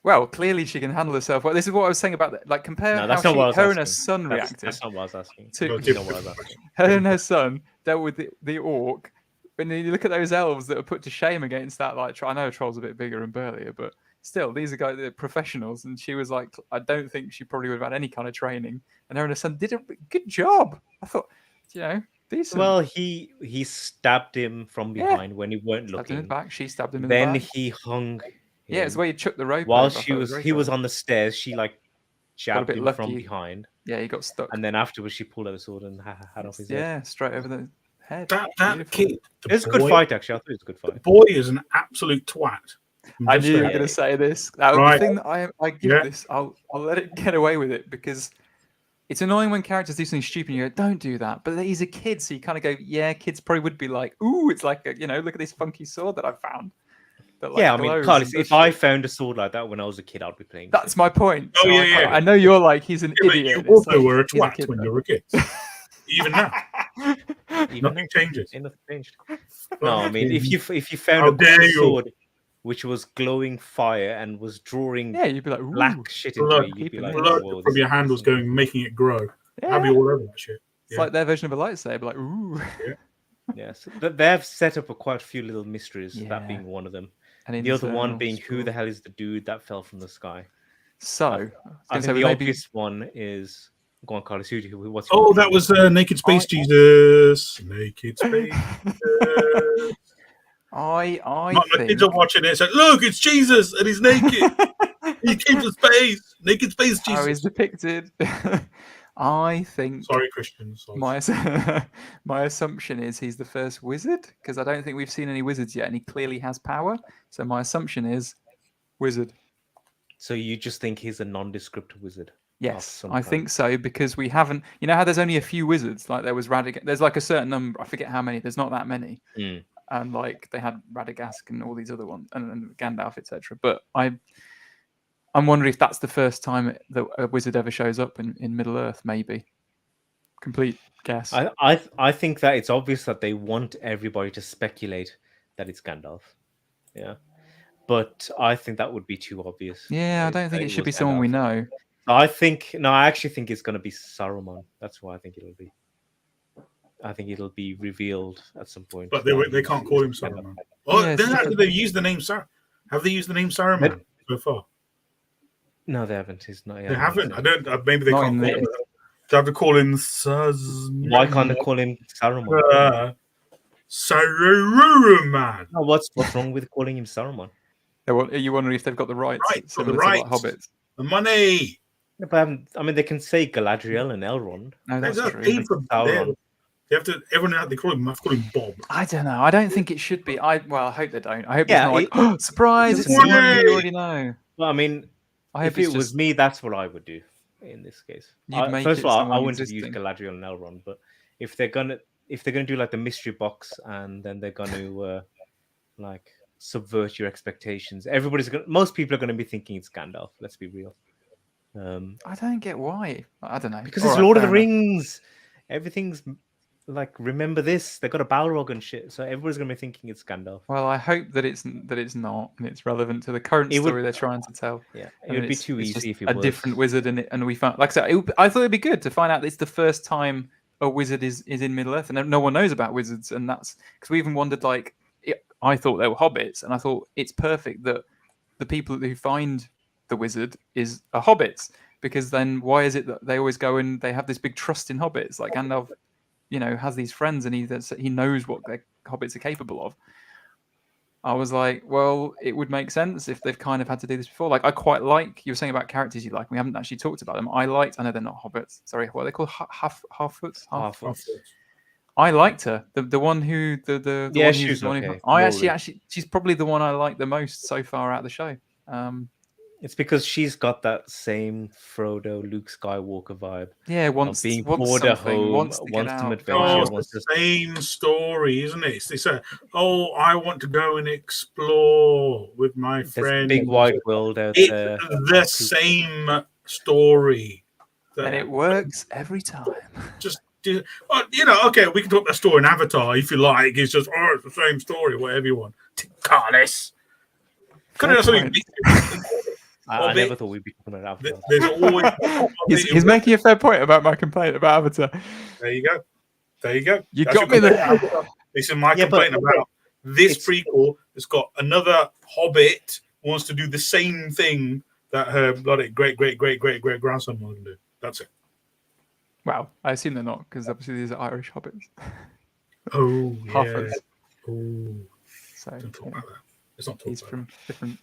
S3: Well, clearly she can handle herself. Well, this is what I was saying about that. Like compare
S1: No, that's
S3: how
S1: not what I was
S3: her and
S1: asking.
S3: her son reacted.
S1: That's not what I was asking.
S3: To-
S1: That's not what I was asking.
S3: Her and her son dealt with the orc. When you look at those elves that are put to shame against that, like I know a troll's a bit bigger and burlier, but still, these are guys that are professionals. And she was like, I don't think she probably would have had any kind of training. And her and her son did a good job. I thought, decent.
S1: Well, he stabbed him from behind when he weren't
S3: stabbed him in
S1: looking.
S3: the back. She stabbed him in
S1: Then
S3: the back.
S1: he hung.
S3: Yeah, it's
S1: him.
S3: where you chucked the rope.
S1: While
S3: over. I
S1: he
S3: thought it
S1: was
S3: very clever.
S1: on the stairs, she like
S3: Got a
S1: jabbed
S3: bit
S1: him from
S3: lucky.
S1: behind,
S3: Yeah, he got stuck.
S1: and then afterwards she pulled out the sword and had off his head.
S3: Yeah, straight over the head.
S2: That
S3: Beautiful.
S2: kid.
S1: It was a good fight, actually. I thought it was a good
S2: The
S1: fight.
S2: boy is an absolute twat.
S3: I knew you were
S2: Just
S3: going to say this. That was
S2: Right.
S3: the thing that I give
S2: Yeah.
S3: this. I'll let it get away with it because it's annoying when characters do something stupid and you go, don't do that. But he's a kid, so you kind of go, yeah, kids probably would be like, ooh, it's like, look at this funky sword that I found. That, like,
S1: Yeah, I mean,
S3: glows
S1: Carlos,
S3: and does
S1: if I
S3: shit.
S1: found a sword like that when I was a kid, I'd be playing.
S3: That's my point.
S2: Oh,
S3: So
S2: yeah.
S3: I know you're like, he's an
S2: Yeah, but
S3: idiot.
S2: you
S3: and it's
S2: also
S3: like,
S2: were a
S3: he's
S2: twat
S3: kid,
S2: when
S3: though.
S2: you were a kid. Even now,
S1: Even
S2: nothing changes.
S1: Ain't nothing changed. No, I mean, if you
S2: How
S1: found a
S2: dare
S1: cool
S2: you.
S1: sword which was glowing fire and was drawing
S3: Yeah, you'd be like, ooh.
S1: black shit into
S2: Blood,
S1: it, you'd be
S3: keep
S1: like,
S3: it in.
S2: blood
S1: "Whoa,
S2: from
S1: this
S2: your
S1: is
S2: handles
S1: awesome."
S2: going, making it grow.
S3: Yeah.
S2: I'd be all over that shit.
S3: It's
S2: Yeah.
S3: like their version of a lightsaber, like, ooh.
S1: Yes, they've set up quite a few little mysteries.
S3: Yeah.
S1: That being one of them.
S3: And
S1: The other one
S3: internal
S1: being who the
S3: scroll.
S1: hell is the dude that fell from the sky?
S3: So,
S1: I
S3: I was
S1: think
S3: gonna say,
S1: the
S3: maybe
S1: obvious one is go on, Carlos. What's
S2: Oh,
S1: your
S2: that
S1: opinion?
S2: was Naked Space Jesus. Naked Space.
S3: I
S2: My
S3: think
S2: kids are watching it. Said, "Look, it's Jesus, and he's naked. He came to space. Naked Space
S3: how he's
S2: Jesus."
S3: depicted. I think
S2: Sorry, Christian. Sorry.
S3: my assumption is he's the first wizard because I don't think we've seen any wizards yet, and he clearly has power. So my assumption is wizard.
S1: So you just think he's a nondescript wizard?
S3: Yes,
S1: some
S3: I
S1: kind.
S3: think so because we haven't. You know how there's only a few wizards. Like there was There's like a certain number. I forget how many. There's not that many.
S1: Mm.
S3: And like they had Radagast and all these other ones, and Gandalf, etc. But I'm wondering if that's the first time that a wizard ever shows up in Middle Earth. Maybe. Complete guess.
S1: I think that it's obvious that they want everybody to speculate that it's Gandalf. Yeah. But I think that would be too obvious.
S3: Yeah, I don't think it should be someone we know.
S1: I actually think it's going to be Saruman. That's why I think it'll be. I think it'll be revealed at some point.
S2: But they can't call him Saruman. Oh,
S3: Yeah,
S2: then
S3: it's
S2: after they use the name Saruman. Have they used the name Saruman so far?
S1: No, they haven't. He's not.
S2: They haven't. I don't. Maybe they
S3: Not
S2: can't
S3: in
S2: call
S3: this.
S2: him. They have to call him Saz.
S1: Why can't they call him Saruman?
S2: Saruman.
S1: No, what's wrong with calling him Saruman?
S3: Are you wondering if they've got the rights?
S2: Right, got the
S3: Similar to like
S2: rights.
S3: Hobbits.
S2: The money.
S1: Yeah, but I mean, they can say Galadriel and Elrond.
S3: No, that's
S2: They're
S3: true.
S2: paid for
S1: Sauron.
S2: They have to. Everyone they call him. Have to call him Bob.
S3: I don't know. I don't think it should be. I hope they don't. I hope
S1: Yeah,
S3: it's not like surprise. It's
S1: it's
S3: someone
S2: way.
S3: you already know.
S1: Well, I mean,
S3: I hope
S1: if it
S3: it's
S1: was
S3: just
S1: me, that's what I would do in this case.
S3: You'd make
S1: First
S3: it
S1: of all, I
S3: someone
S1: wouldn't have used
S3: existing.
S1: Galadriel and Elrond, but if they're gonna do like the mystery box and then they're gonna like subvert your expectations, most people are gonna be thinking it's Gandalf. Let's be real.
S3: I don't get why. I don't know.
S1: Because
S3: All
S1: it's
S3: right,
S1: Lord of the
S3: fair enough.
S1: Rings. Everything's like, remember this? They got a Balrog and shit, so everybody's gonna be thinking it's Gandalf.
S3: Well, I hope that it's not, and it's relevant to the current
S1: It would-
S3: story they're trying to tell.
S1: Yeah, it
S3: And
S1: would be
S3: it's-
S1: too
S3: it's
S1: easy
S3: just
S1: if it
S3: a
S1: was
S3: different wizard in it, and we found, like I said, I thought it'd be good to find out that it's the first time a wizard is in Middle Earth, and no one knows about wizards, and that's because we even wondered. Like, I thought they were hobbits, and I thought it's perfect that the people who find the wizard are hobbits, because then why is it that they always go and they have this big trust in hobbits? Like Gandalf, has these friends, and he knows what the hobbits are capable of. I was like, well, it would make sense if they've kind of had to do this before. Like, I quite like, you were saying about characters you like. We haven't actually talked about them. I know they're not hobbits. Sorry, what are they called? Half-foots?
S1: Half-Orcs.
S3: I liked her. The one who, the
S1: Yeah,
S3: one
S1: she
S3: who's
S1: was
S3: the one who,
S1: okay.
S3: I
S1: Rory.
S3: actually, she's probably the one I like the most so far out of the show.
S1: It's because she's got that same Frodo, Luke Skywalker vibe.
S3: Yeah,
S1: Wants being
S3: wants
S1: bored at
S3: something,
S1: home,
S3: wants to get
S1: wants some
S3: out.
S1: adventure.
S2: Oh, it's
S1: wants
S2: the
S1: to...
S2: same story, isn't it? They say, "Oh, I want to go and explore with my
S1: There's a
S2: friend."
S1: big wide world out
S2: It's
S1: there.
S2: the same story,
S3: And it works every time.
S2: Okay, we can talk that story in Avatar if you like. It's just it's the same story, whatever you want. Carless. Could have
S3: Fair
S2: something.
S3: point.
S1: I never thought we'd be talking about Avatar.
S2: There's always.
S3: He's making a fair point about my complaint about Avatar.
S2: There you go. There you go.
S3: You
S2: That's
S3: got
S2: your
S3: me there.
S2: complaint about Avatar. This is my complaint about this prequel. It's got another Hobbit wants to do the same thing that her bloody great grandson wanted to do. That's it.
S3: Wow, I assume they're not, because obviously these are Irish hobbits.
S2: Oh yeah.
S3: Half-Orcs.
S2: Oh,
S3: So
S2: don't talk
S3: yeah,
S2: about that. Let's not talk
S3: he's
S2: about
S3: from different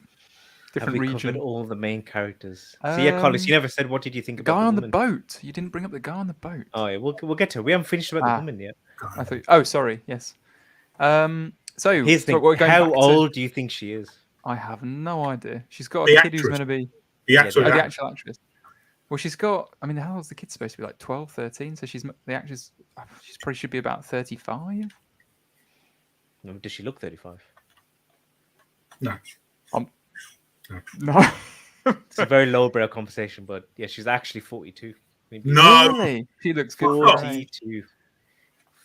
S1: Have we
S3: region.
S1: covered all the main characters? So yeah, Carlos, you never said what did you think about
S3: Guy
S1: the
S3: on the
S1: woman?
S3: boat. You didn't bring up the guy on the boat.
S1: Oh yeah, we'll get to it. We haven't finished about the woman yet.
S2: that.
S3: I thought. Oh, sorry. Yes. So
S1: Here's the
S3: so we're
S1: thing.
S3: going
S1: How
S3: back to-
S1: old do you think she is?
S3: I have no idea. She's got
S2: The
S3: a kid who's
S2: actress.
S3: going to be
S2: The actual
S3: the
S2: actor.
S3: actual actress. Well, she's got. I mean, how old's the kid supposed to be? Like 12, 13? So the actress. She's probably should be about 35.
S1: No, does she look 35?
S2: No.
S3: No.
S1: It's a very lowbrow conversation, but yeah, she's actually 42. Maybe
S2: No.
S3: Really? She looks good. for her age.
S1: 42.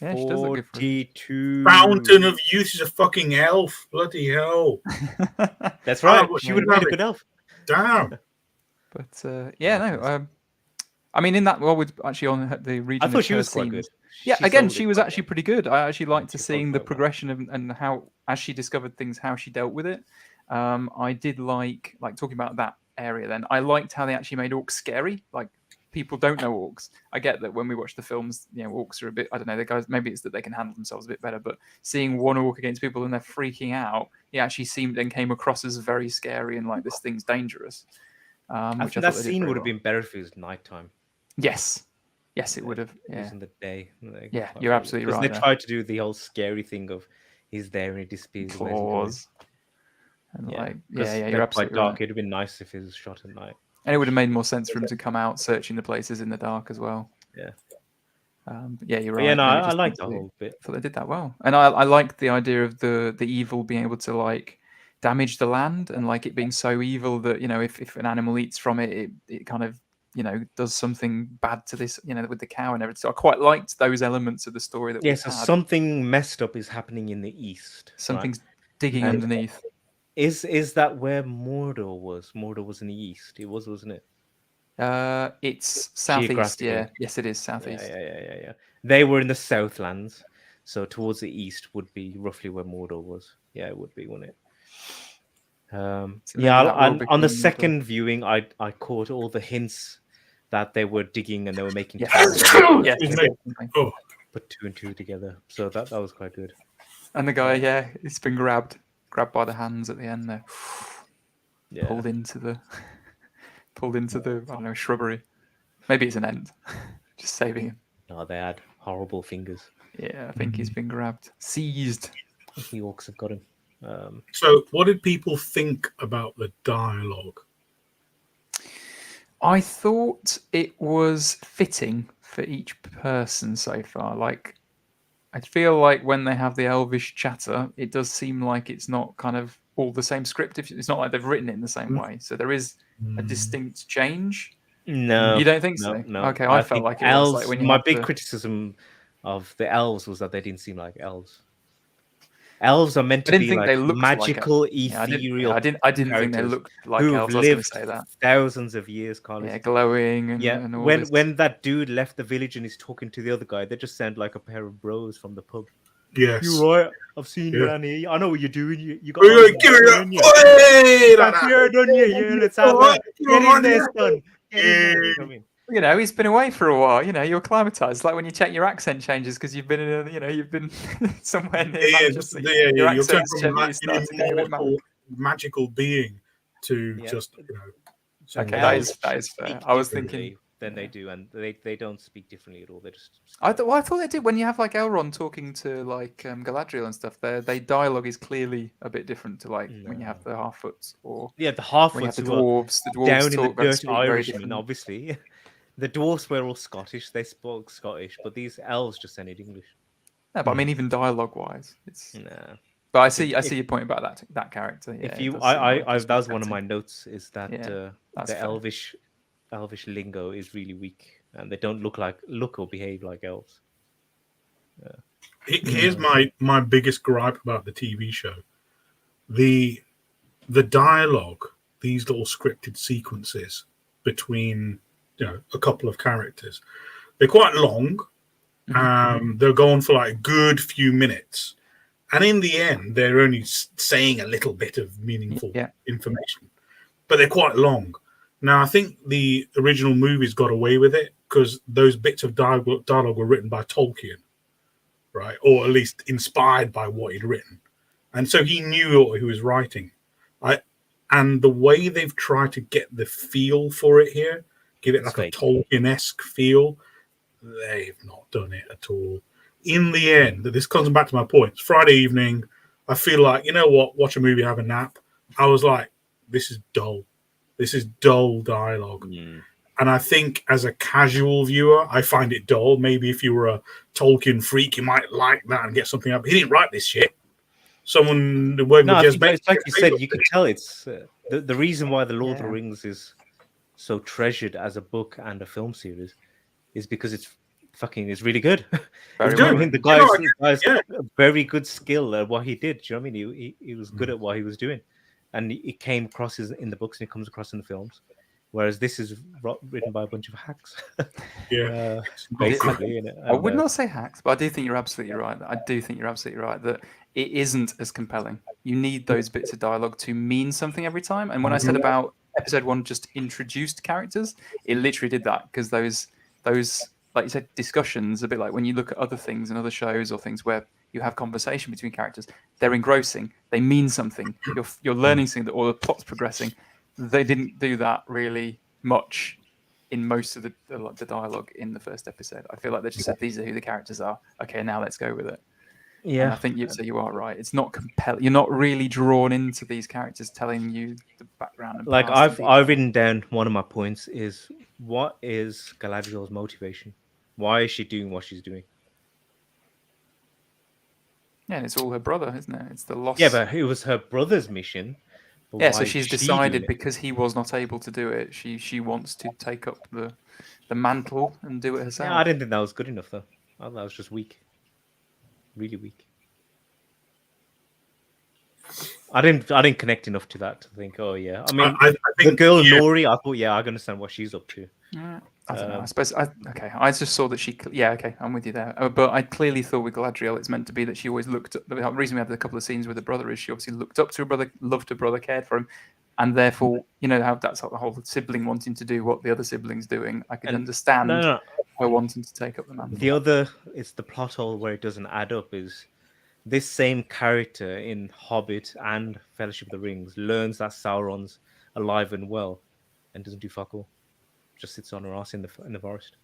S3: Yeah, she does look good for her age.
S1: 42.
S2: Fountain of Youth is a fucking elf. Bloody hell.
S1: That's right.
S2: Oh,
S1: She would have made a
S2: love
S1: good elf.
S2: Damn.
S3: But yeah, no. I mean, in that, well, with actually on the region.
S1: I thought
S3: of
S1: she
S3: her
S1: was quite good.
S3: scenes- Yeah, again,
S1: sold
S3: she
S1: it
S3: was
S1: quite
S3: actually
S1: well.
S3: pretty good. I actually liked to
S1: She sold
S3: seeing
S1: it
S3: the
S1: quite well.
S3: progression and how, as she discovered things, how she dealt with it. I did like talking about that area. Then I liked how they actually made orcs scary. Like, people don't know orcs. I get that when we watch the films, orcs are a bit. I don't know. The guys, maybe it's that they can handle themselves a bit better. But seeing one orc against people and they're freaking out, he actually seemed and came across as very scary and like this thing's dangerous.
S1: I
S3: Which
S1: think
S3: I
S1: that
S3: thought they did
S1: scene
S3: very
S1: would have
S3: well.
S1: been better if it was nighttime.
S3: Yes, it would have.
S1: It
S3: Yeah.
S1: was in the day. Like,
S3: Yeah,
S1: fuck
S3: you're
S1: it.
S3: absolutely
S1: 'Cause
S3: right
S1: They
S3: there.
S1: tried to do the whole scary thing of he's there and he disappears. away as he goes.
S3: Claws. And
S1: Yeah,
S3: like,
S1: 'cause
S3: yeah,
S1: they're
S3: you're
S1: quite
S3: absolutely
S1: dark.
S3: right.
S1: It'd have been nice if it was shot at night.
S3: And it would have made more sense for him to come out searching the places in the dark as well.
S1: Yeah.
S3: But yeah, you're
S1: But
S3: right.
S1: yeah, no,
S3: They
S1: I
S3: just
S1: like the
S3: didn't do-
S1: whole bit.
S3: I thought they did that well, and I liked the idea of the evil being able to like damage the land and like it being so evil that if an animal eats from it, it kind of does something bad to this with the cow and everything. So I quite liked those elements of the story that
S1: Yeah,
S3: we
S1: so
S3: had.
S1: something messed up is happening in the east. right?
S3: Something's digging
S1: And-
S3: underneath.
S1: Is that where Mordor was? Mordor was in the east. It was, wasn't it?
S3: It's southeast. Yeah,
S1: Geographically.
S3: yes, it is southeast.
S1: Yeah. They were in the Southlands, so towards the east would be roughly where Mordor was. Yeah, it would be, wouldn't it?
S3: So
S1: Yeah,
S3: maybe that will
S1: on the
S3: become the-
S1: second viewing, I caught all the hints that they were digging and they were making
S3: Yes.
S1: plans,
S3: Yes,
S2: Excuse me.
S3: definitely.
S2: Oh,
S1: put two and two together. So that was quite good.
S3: And the guy, yeah, he's been grabbed by the hands at the end there,
S1: Yeah,
S3: pulled into the I don't know, shrubbery. Maybe it's an end, just saving him.
S1: no, they had horrible fingers.
S3: Yeah, I think he's been grabbed, seized.
S1: The orcs have got him.
S2: so what did people think about the dialogue?
S3: I thought it was fitting for each person so far. Like, I feel like when they have the elvish chatter, it does seem like it's not kind of all the same script. It's not like they've written it in the same way. So there is a distinct change.
S1: No,
S3: You don't think
S1: no,
S3: so?
S1: no.
S3: Okay, I felt
S1: think
S3: like it was
S1: elves.
S3: like when you
S1: my
S3: have
S1: big
S3: the-
S1: criticism of the elves was that they didn't seem like elves. Elves are meant
S3: I
S1: to
S3: didn't
S1: be
S3: think
S1: like
S3: they looked
S1: magical,
S3: like elves. Yeah,
S1: ethereal.
S3: I didn't think they
S1: characters
S3: looked like
S1: who've
S3: elves. I was going to
S1: lived
S3: say that.
S1: thousands of years, Carlos.
S3: Yeah, glowing and,
S1: Yeah,
S3: and all
S1: when
S3: this.
S1: when that dude left the village and he's talking to the other guy, they just sound like a pair of bros from the pub.
S2: Yes.
S1: You right? I've seen you
S2: Yeah.
S1: around here. I know what you're doing. You got.
S2: We're
S1: all
S2: gonna
S1: the
S2: give it
S1: on
S2: up.
S1: you.
S2: Hey, like
S1: Fancy
S2: that.
S1: her, don't you? Yeah, let's have
S2: Alright,
S1: it. Get in there,
S2: alright.
S1: son. Get in there. You know what I mean?
S3: You know, he's been away for a while. You know, you're acclimatized. Like when you check your accent changes because you've been in a, you know, you've been somewhere near Manchester.
S2: Yeah,
S3: your
S2: you'll turn
S3: accent's
S2: from
S3: gently starting to get a bit mad.
S2: immortal, magical being to
S1: Yeah.
S2: just, saying,
S3: Okay,
S2: "Hey,
S3: that is fair.
S1: Speak
S3: I was
S1: differently
S3: thinking.
S1: than they do, and they don't speak differently at all. They just.
S3: I thought they did when you have like Elrond talking to like Galadriel and stuff. They dialogue is clearly a bit different to like when you have the Half-Foots or
S1: Yeah, the
S3: when you have
S1: Half-Foots
S3: the
S1: who are
S3: dwarves. The dwarves
S1: down in the
S3: talk very,
S1: dirt
S3: speak very
S1: Irishmen,
S3: different.
S1: obviously. The dwarfs were all Scottish. They spoke Scottish, but these elves just sounded English.
S3: No, but I mean even dialogue wise, it's.
S1: Nah.
S3: But I see your point about that character. Yeah,
S1: If
S3: it
S1: you,
S3: does seem like
S1: I
S3: just
S1: that was one of
S3: acting.
S1: my notes. Is that
S3: Yeah, that's
S1: the
S3: fair.
S1: elvish lingo is really weak, and they don't look or behave like elves.
S2: Here's my biggest gripe about the TV show. The dialogue, these little scripted sequences between a couple of characters, they're quite long. They're going for like a good few minutes, and in the end they're only saying a little bit of meaningful information, but they're quite long. Now I think the original movies got away with it because those bits of dialogue were written by Tolkien, right? Or at least inspired by what he'd written. And so he knew what he was writing. And the way they've tried to get the feel for it here, give it like a Tolkien-esque feel, they've not done it at all. In the end, this comes back to my point. It's Friday evening. I feel like, you know what? Watch a movie, have a nap. I was like, this is dull. This is dull dialogue. And I think as a casual viewer, I find it dull. Maybe if you were a Tolkien freak, you might like that and get something up. He didn't write this shit. Someone working with Jez
S1: it's like you said. You could tell it's the reason why the Lord of the Rings is so treasured as a book and a film series is because it's really good.
S3: Very
S1: You know what I
S3: well
S1: mean? The guy's got a very good skill at what he did. Do you know what I mean? He was good at what he was doing, and it came across in the books and it comes across in the films. Whereas this is written by a bunch of hacks. Basically.
S3: I would not say hacks, but I do think you're absolutely right. I do think you're absolutely right that it isn't as compelling. You need those bits of dialogue to mean something every time. And when I said about episode 1 just introduced characters, it literally did that because those like you said, discussions, a bit like when you look at other things and other shows or things where you have conversation between characters, they're engrossing, they mean something. You're learning something, or the plot's progressing. They didn't do that really much in most of the dialogue in the first episode. I feel like they just said these are who the characters are. Okay, now let's go with it.
S1: Yeah,
S3: and I think you are right. It's not compelling. You're not really drawn into these characters telling you the background. And
S1: like
S3: past
S1: I've written down one of my points is what is Galadriel's motivation? Why is she doing what she's doing?
S3: Yeah, and it's all her brother, isn't it? It's the loss.
S1: Yeah, but it was her brother's mission.
S3: Yeah, so she's decided because he was not able to do it, she wants to take up the mantle and do it herself.
S1: Yeah, I didn't think that was good enough though. I thought that was just weak. Really weak. I didn't connect enough to that to think, oh yeah. I mean,
S2: I think
S1: the girl Nori, I thought, yeah, I can understand what she's up to.
S3: Yeah. I don't know. I suppose. Okay. I just saw that she. Yeah. Okay. I'm with you there. But I clearly thought with Galadriel, it's meant to be that she always looked. The reason we have a couple of scenes with her brother is she obviously looked up to her brother, loved her brother, cared for him, and therefore, how that's the whole sibling wanting to do what the other sibling's doing. I could understand
S1: No.
S3: her wanting to take up the mantle.
S1: The other, it's the plot hole where it doesn't add up. Is this same character in Hobbit and Fellowship of the Rings learns that Sauron's alive and well, and doesn't do fuck all. Just sits on her ass in the forest.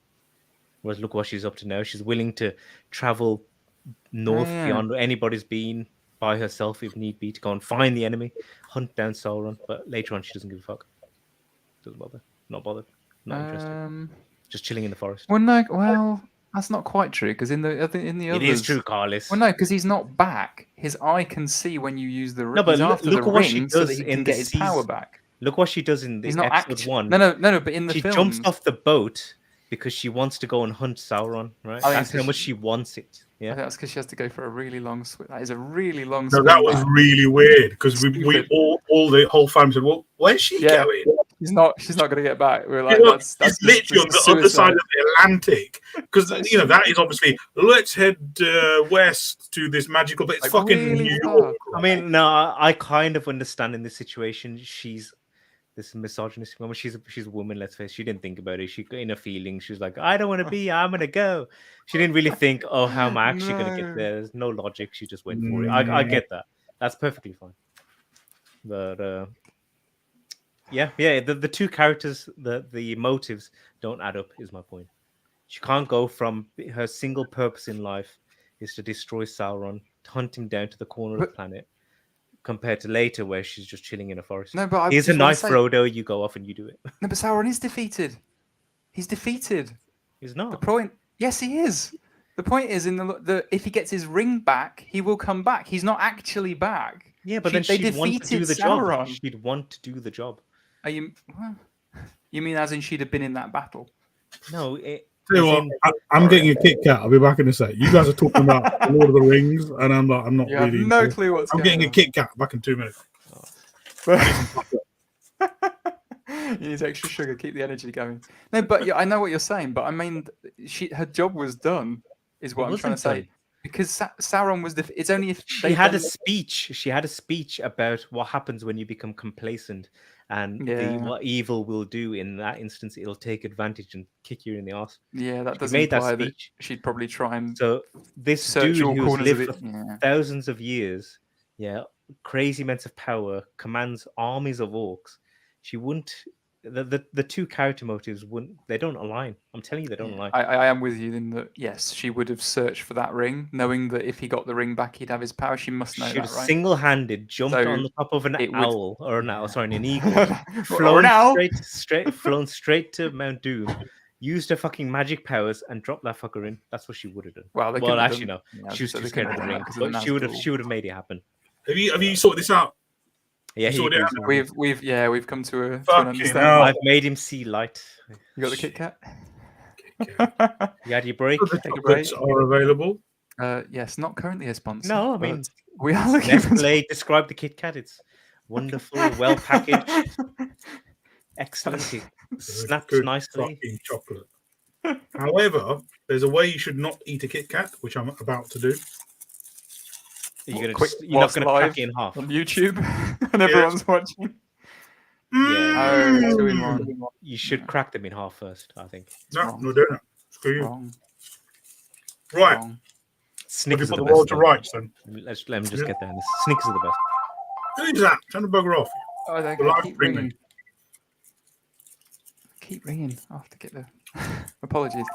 S1: Whereas look what she's up to now. She's willing to travel north beyond anybody's been by herself if need be to go and find the enemy, hunt down Sauron. But later on, she doesn't give a fuck. Doesn't bother. Not bothered. Not interested. Just chilling in the forest.
S3: Well, no. Well, that's not quite true because in the others,
S1: it is true, Carlos.
S3: Well, no, because he's not back. His eye can see when you use the ring.
S1: No, but
S3: after
S1: look
S3: the
S1: at what she
S3: ring
S1: does
S3: so that he
S1: in
S3: can
S1: the
S3: get his power back.
S1: Look what she does in the episode 1.
S3: No, but in the
S1: she
S3: films,
S1: jumps off the boat because she wants to go and hunt Sauron, right? That's how much she wants it.
S3: I
S1: Yeah,
S3: think that's because she has to go for a really long swim. That is a really long
S2: No,
S3: swim.
S2: that was
S3: back.
S2: really weird because we all the whole family said, "Well, where's she going?"
S3: She's not going to get back. We're like,
S2: It's
S3: that's
S2: literally on the other side of the Atlantic because that is obviously let's head west to this magical, but it's fucking
S3: really
S2: New
S3: far.
S2: York.
S1: I mean, no, I kind of understand in this situation. She's this misogynistic woman. She's a woman. Let's face it. She didn't think about it. She got in her feelings. She was like, I don't want to be. I'm gonna go. She didn't really think, oh, how am I actually gonna get there? There's no logic. She just went for it. I get that. That's perfectly fine. But yeah. The two characters, the motives don't add up. Is my point. She can't go from her single purpose in life is to destroy Sauron, to hunt him down to the corner of the planet, compared to later where she's just chilling in a forest.
S3: No, but
S1: here's a knife, Frodo. You go off and you do it.
S3: No, but Sauron is defeated. He's defeated.
S1: He's not.
S3: The point. Yes, he is. The point is in the if he gets his ring back, he will come back. He's not actually back.
S1: Yeah, but
S3: they
S1: then she'd want to do
S3: defeated
S1: the
S3: Sauron.
S1: job. She'd want to do the job.
S3: Are you? You mean as in she'd have been in that battle?
S1: No.
S4: Tell you what, I'm getting a Kit Kat. I'll be back in a sec. You guys are talking about the Lord of the Rings, and I'm not
S3: You have
S4: really.
S3: no clue what's
S4: I'm
S3: going
S4: getting
S3: on.
S4: a Kit Kat. Back in 2 minutes.
S3: You need extra sugar, keep the energy going. No, but yeah, I know what you're saying. But I mean, her job was done, is what I'm trying to say.
S1: Done.
S3: Because Sauron was it's only if
S1: She had a speech. She had a speech about what happens when you become complacent, and what evil will do in that instance. It'll take advantage and kick you in the arse.
S3: Yeah, that
S1: She
S3: does
S1: made that
S3: imply
S1: speech.
S3: that she'd probably try and
S1: So this
S3: search
S1: dude
S3: all
S1: who's
S3: corners of
S1: lived
S3: it.
S1: for
S3: Yeah.
S1: thousands of years, crazy amounts of power, commands armies of orcs. She wouldn't. The two character motives wouldn't. They don't align. I'm telling you, they don't align.
S3: I am with you in that. Yes, she would have searched for that ring, knowing that if he got the ring back, he'd have his power. She must know
S1: She
S3: that,
S1: would have
S3: right?
S1: single-handed jumped
S3: So
S1: on the top of an
S3: it would-
S1: owl or an owl, sorry, an eagle,
S3: Or an owl.
S1: flown straight to Mount Doom, used her fucking magic powers and dropped that fucker in. That's what she would have done.
S3: Well,
S1: Actually, no,
S3: Yeah,
S1: she was
S3: so
S1: too
S3: they
S1: scared of
S3: couldn't
S1: the
S3: have
S1: ring,
S3: done that 'cause of
S1: but
S3: the
S1: she would have made it happen.
S2: Have you sorted this out?
S1: Yeah, he
S2: Sorted it
S1: agrees.
S2: out?
S3: We've come to an
S2: Fucking
S3: understanding.
S2: hell.
S1: I've made him see light.
S3: You got the Kit Kat?
S1: You had your break.
S2: The
S3: Take a
S2: chocolates are available.
S3: Yes, not currently a sponsor.
S1: No, I
S3: but
S1: mean,
S3: we are looking for.
S1: Nestle describe the Kit Kat. It's wonderful, well packaged, excellent. It snaps
S2: Good
S1: nicely.
S2: fucking chocolate. However, there's a way you should not eat a Kit Kat, which I'm about to do.
S1: You're not
S3: Whilst
S1: going to crack
S3: live
S1: it in half.
S3: on YouTube, and everyone's watching.
S1: Yeah.
S3: Oh, 2 in 1.
S1: You should crack them in half first, I think.
S2: No,
S3: wrong.
S2: not doing it. Screw you.
S3: Wrong.
S2: Right.
S3: Wrong.
S1: Snickers
S2: Put
S1: are
S2: the
S1: the
S2: world
S1: best.
S2: to rights then.
S1: Let me just get there. Snickers are the best.
S2: Who is that? Trying to bugger off.
S3: Oh, they
S2: The live
S3: keep
S2: streaming.
S3: ringing. Keep ringing. I have to get the. Apologies.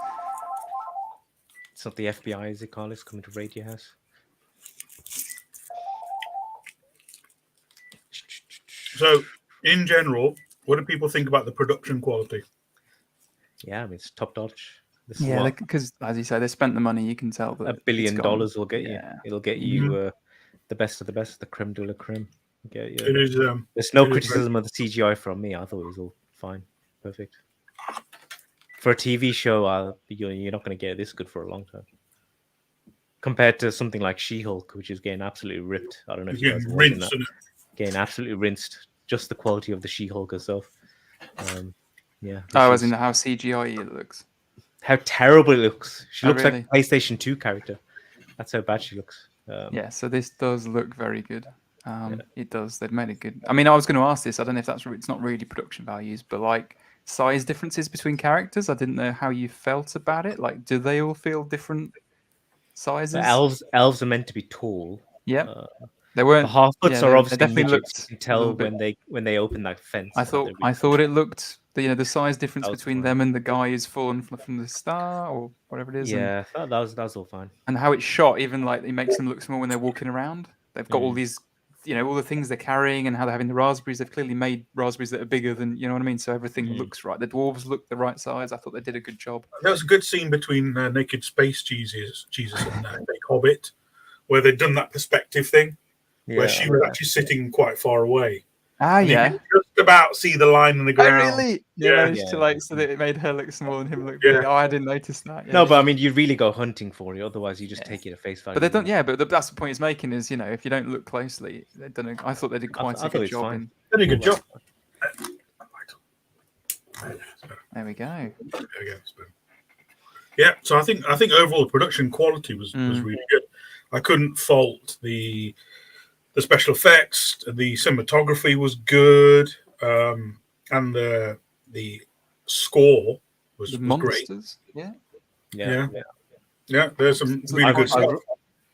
S1: It's not the FBI, is it, Carlos? Coming to raid your house.
S2: So, in general, what do people think about the production quality?
S1: Yeah, I mean, it's top notch. This is
S3: Yeah,
S1: what
S3: because as you say, they spent the money. You can tell that
S1: $1 billion
S3: it's gone.
S1: will get you.
S3: Yeah.
S1: It'll get you the best of the best, the creme de la creme. Get you.
S2: It is.
S1: There's no
S2: it is
S1: criticism of the CGI from me. I thought it was all fine, perfect. For a TV show, you're not going to get this good for a long time. Compared to something like She-Hulk, which is getting absolutely ripped. I don't know if you guys
S2: getting
S1: are watching
S2: rinsed,
S1: that.
S2: isn't it?
S1: Getting absolutely rinsed. Just the quality of the She-Hulk herself. Yeah.
S3: Oh,
S1: this
S3: as in
S1: is-
S3: how CGI it looks.
S1: how terrible it looks. She
S3: Oh,
S1: looks
S3: really?
S1: like a PlayStation 2 character. That's how bad she looks.
S3: Yeah, so this does look very good. It does. They've made it good. I mean, I was going to ask this. I don't know if it's not really production values, but like size differences between characters. I didn't know how you felt about it. Like, do they all feel different sizes?
S1: The elves are meant to be tall.
S3: Yeah,
S1: Uh,
S3: they weren't.
S1: the half-foots
S3: yeah,
S1: are
S3: they
S1: obviously
S3: definitely
S1: midgets.
S3: looked
S1: You can
S3: a little
S1: tell
S3: bit.
S1: when they open that fence.
S3: I
S1: that
S3: thought
S1: they're really-
S3: I thought it looked the size difference
S1: That was
S3: between
S1: fine.
S3: them and the guy who's fallen from the star or whatever it is.
S1: Yeah, that was all fine.
S3: And how it's shot, even like it makes them look small when they're walking around. They've got all
S1: Mm.
S3: these, all the things they're carrying and how they're having the raspberries. They've clearly made raspberries that are bigger than, you know what I mean? So everything
S1: Mm.
S3: looks right. The dwarves look the right size. I thought they did a good job.
S2: There was a good scene between Naked Space Jesus and Big Hobbit, where they'd done that perspective thing, where she was actually sitting quite far away.
S3: Ah,
S2: And you
S3: yeah.
S2: could just about see the line in the
S3: Oh,
S2: ground.
S3: really?
S2: Yeah.
S3: Managed to so that it made her look small and him look
S2: Yeah.
S3: big. Oh, I didn't notice that. Yeah.
S1: No, but I mean, you really go hunting for it. Otherwise, you just
S3: Yeah.
S1: take it at face value.
S3: But they don't. Yeah, but that's the point he's making is if you don't look closely, they don't. I thought they did
S1: I
S3: quite
S1: thought
S3: a good
S1: it's
S3: job.
S1: fine.
S2: Did a good job.
S3: There we go.
S2: There we go. Yeah, so I think overall the production quality was really good. I couldn't fault the special effects. The cinematography was good, and the score was
S3: The
S2: great.
S3: monsters. Yeah.
S1: Yeah.
S2: Yeah, there's some
S3: So
S2: really
S1: I,
S2: good
S1: I,
S2: stuff.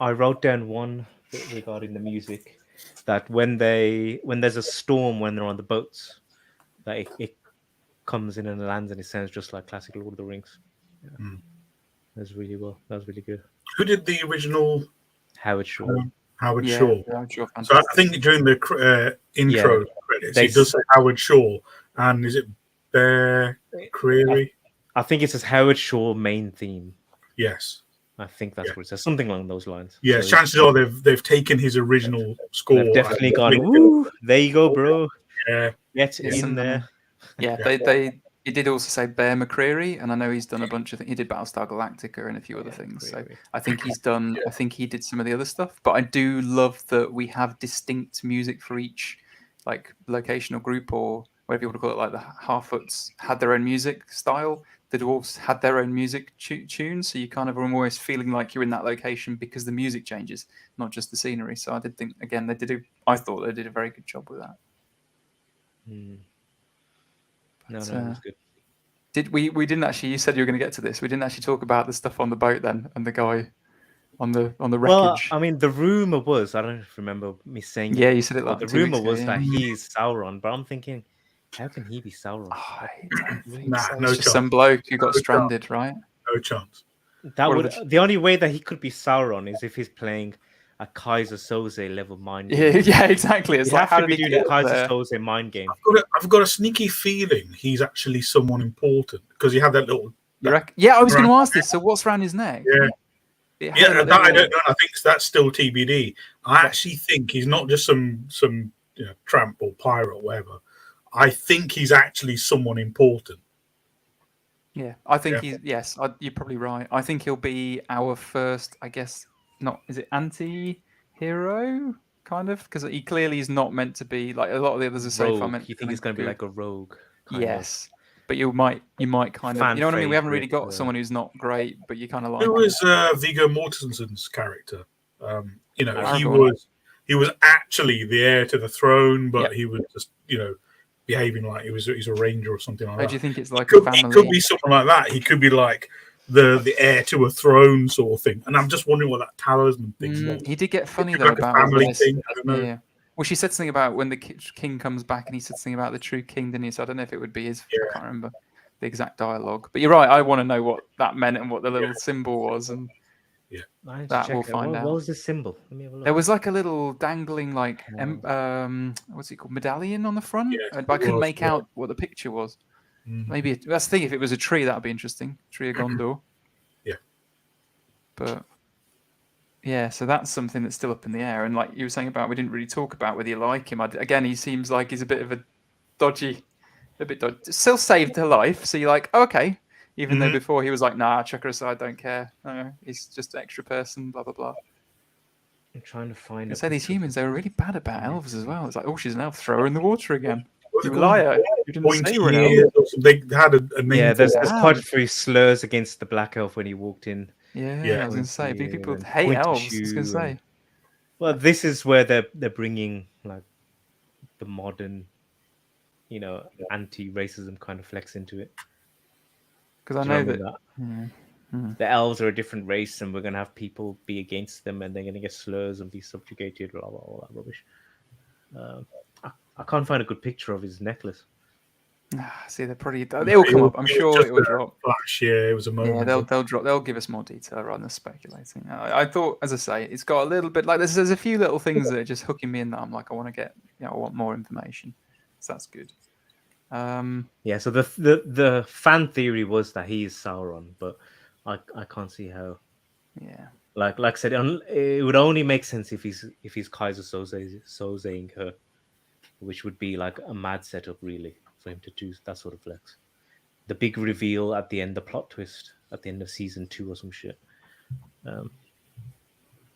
S1: I wrote down one bit regarding the music that when there's a storm when they're on the boats, that it comes in and lands and it sounds just like classic Lord of the Rings. Yeah.
S2: Mm.
S1: That's really well. That was really good.
S2: Who did the original
S1: Howard Shore.
S2: Howard
S3: Yeah.
S2: Shore?
S3: Howard Shore,
S2: So I
S3: fantastic.
S2: think during the intro credits,
S1: They
S2: it does say Howard Shore, and is it Bear Creary?
S1: I think it says Howard Shore main theme.
S2: Yes.
S1: I think that's
S2: Yeah.
S1: what it says. Something along those lines.
S2: Yeah,
S1: So
S2: chances are they've taken his original score.
S1: they've definitely
S2: and-
S1: gone, woo, there you go, bro.
S2: Yeah,
S1: Get
S3: Yeah,
S1: in
S3: some-
S1: there.
S3: Yeah,
S2: Yeah.
S3: he did also say Bear McCreary, and I know he's done a bunch of things. He did Battlestar Galactica and a few other things. So I think he's done. I think he did some of the other stuff. But I do love that we have distinct music for each, like location or group or whatever you want to call it. Like the Harfoots had their own music style. The dwarves had their own music tune, so you kind of are almost feeling like you're in that location because the music changes, not just the scenery. So I did think again I thought they did a very good job with that.
S1: Hmm. No,
S3: But,
S1: it was good.
S3: Did we didn't actually? You said you were going to get to this. We didn't actually talk about the stuff on the boat then, and the guy on the
S1: Well,
S3: wreckage.
S1: I mean, the rumor was, I don't remember me saying
S3: Yeah, you said it
S1: but
S3: like
S1: the
S3: 2 weeks
S1: rumor
S3: ago,
S1: was
S3: yeah.
S1: that he's Sauron, but I'm thinking, how can he be Sauron?
S3: I don't think
S2: Nah,
S3: so.
S2: no
S3: It's just
S2: chance.
S3: some bloke who got
S2: No chance.
S3: stranded, right?
S2: no chance.
S1: That
S3: What are
S1: would
S3: the-
S1: the only way that he could be Sauron is if he's playing a Kaiser Soze level mind
S3: Yeah,
S1: game.
S3: yeah, exactly. It's
S1: He'd
S3: like
S1: have
S3: how
S1: to
S3: did
S1: be
S3: he
S1: doing a
S3: get
S1: Kaiser
S3: there?
S1: Soze mind game.
S2: I've got a sneaky feeling he's actually someone important because you have that little.
S3: You reckon? Yeah, I was going to
S2: Around-
S3: ask this. So what's around his neck?
S2: Yeah.
S3: It had
S2: Yeah,
S3: a
S2: that I
S3: little-
S2: don't know. I think that's still TBD. I actually think he's not just some tramp or pirate or whatever. I think he's actually someone important.
S3: Yeah, I think
S2: Yeah.
S3: he's yes. You're probably right. I think he'll be our first. I guess not. Is it anti-hero kind of? Because he clearly is not meant to be like a lot of the others are so far
S1: Rogue.
S3: meant.
S1: You think he's going to be like a rogue? kind of?
S3: yes, but you might kind of.
S1: Fan
S3: You know what I mean? We haven't really
S1: favourite,
S3: got someone who's not great, but you kind of like.
S2: Who
S3: him.
S2: was Viggo Mortensen's character? He
S3: Aragorn.
S2: was actually the heir to the throne, but
S3: Yep.
S2: he was just behaving like he's a ranger or something like
S3: Or
S2: that.
S3: do you think it's like
S2: He
S3: a
S2: could
S3: family?
S2: be something like that. He could be like the heir to a throne sort of thing. And I'm just wondering what that talisman thing's like.
S3: He did get funny
S2: Could be
S3: though
S2: like a
S3: about
S2: family
S3: this.
S2: thing. I don't know.
S3: Yeah. Well, she said something about when the king comes back, and he said something about the true king, didn't he? So I don't know if it would be his.
S2: Yeah.
S3: I can't remember the exact dialogue. But you're right. I want to know what that meant and what the little symbol was. And
S1: I need to
S3: That
S1: check
S3: we'll
S1: it.
S3: find
S1: what,
S3: out.
S1: What was the symbol? Let me have a look.
S3: there was like a little dangling, like what's it called, medallion on the front.
S2: Yeah,
S3: But I couldn't
S2: was,
S3: make
S2: yeah.
S3: out what the picture was.
S2: Mm.
S3: Maybe that's the thing. If it was a tree, that would be interesting. Tree of Gondor.
S2: Yeah.
S3: But yeah, so that's something that's still up in the air. And like you were saying about, we didn't really talk about whether you like him. Again, he seems like he's a bit dodgy. Still saved her life, so you're like, oh, okay. Even though before he was like, nah, chuck her aside, don't care. No, he's just an extra person, blah blah blah.
S1: I'm trying to find.
S3: I say these humans, they were really bad about elves as well. It's like, oh, she's an elf, throw her in the water again.
S2: What's it
S3: You
S2: called?
S3: liar. You didn't say
S2: Pointy
S3: you were an elf.
S2: ears or something. They had a name.
S1: Yeah,
S2: for
S1: there's
S2: it.
S1: quite a few slurs against the black elf when he walked in.
S3: Yeah, I was going to say,
S1: Pointy
S3: people
S1: and
S3: hate
S1: pointy
S3: elves. I was
S1: shoe
S3: going to say.
S1: and- Well, this is where they're bringing like the modern, anti-racism kind of flex into it.
S3: Because I
S1: Do you
S3: know
S1: what
S3: that.
S1: I mean?
S3: Yeah.
S1: The elves are a different race, and we're gonna have people be against them, and they're gonna get slurs and be subjugated, blah blah, all that rubbish. I can't find a good picture of his necklace.
S3: See, they'll come up. I'm sure
S2: just
S3: it will
S2: a
S3: drop.
S2: Flash, yeah, it was a moment.
S3: Yeah, they'll drop. They'll give us more detail rather than speculating. I thought, as I say, it's got a little bit like there's a few little things that are just hooking me in that I'm like, I want to get, I want more information. So that's good.
S1: Yeah, so the fan theory was that he is Sauron, but I can't see how.
S3: Yeah.
S1: Like I said, it would only make sense if he's Kaiser Sozeing her, which would be like a mad setup really for him to do that sort of flex. The big reveal at the end, the plot twist at the end of season 2 or some shit.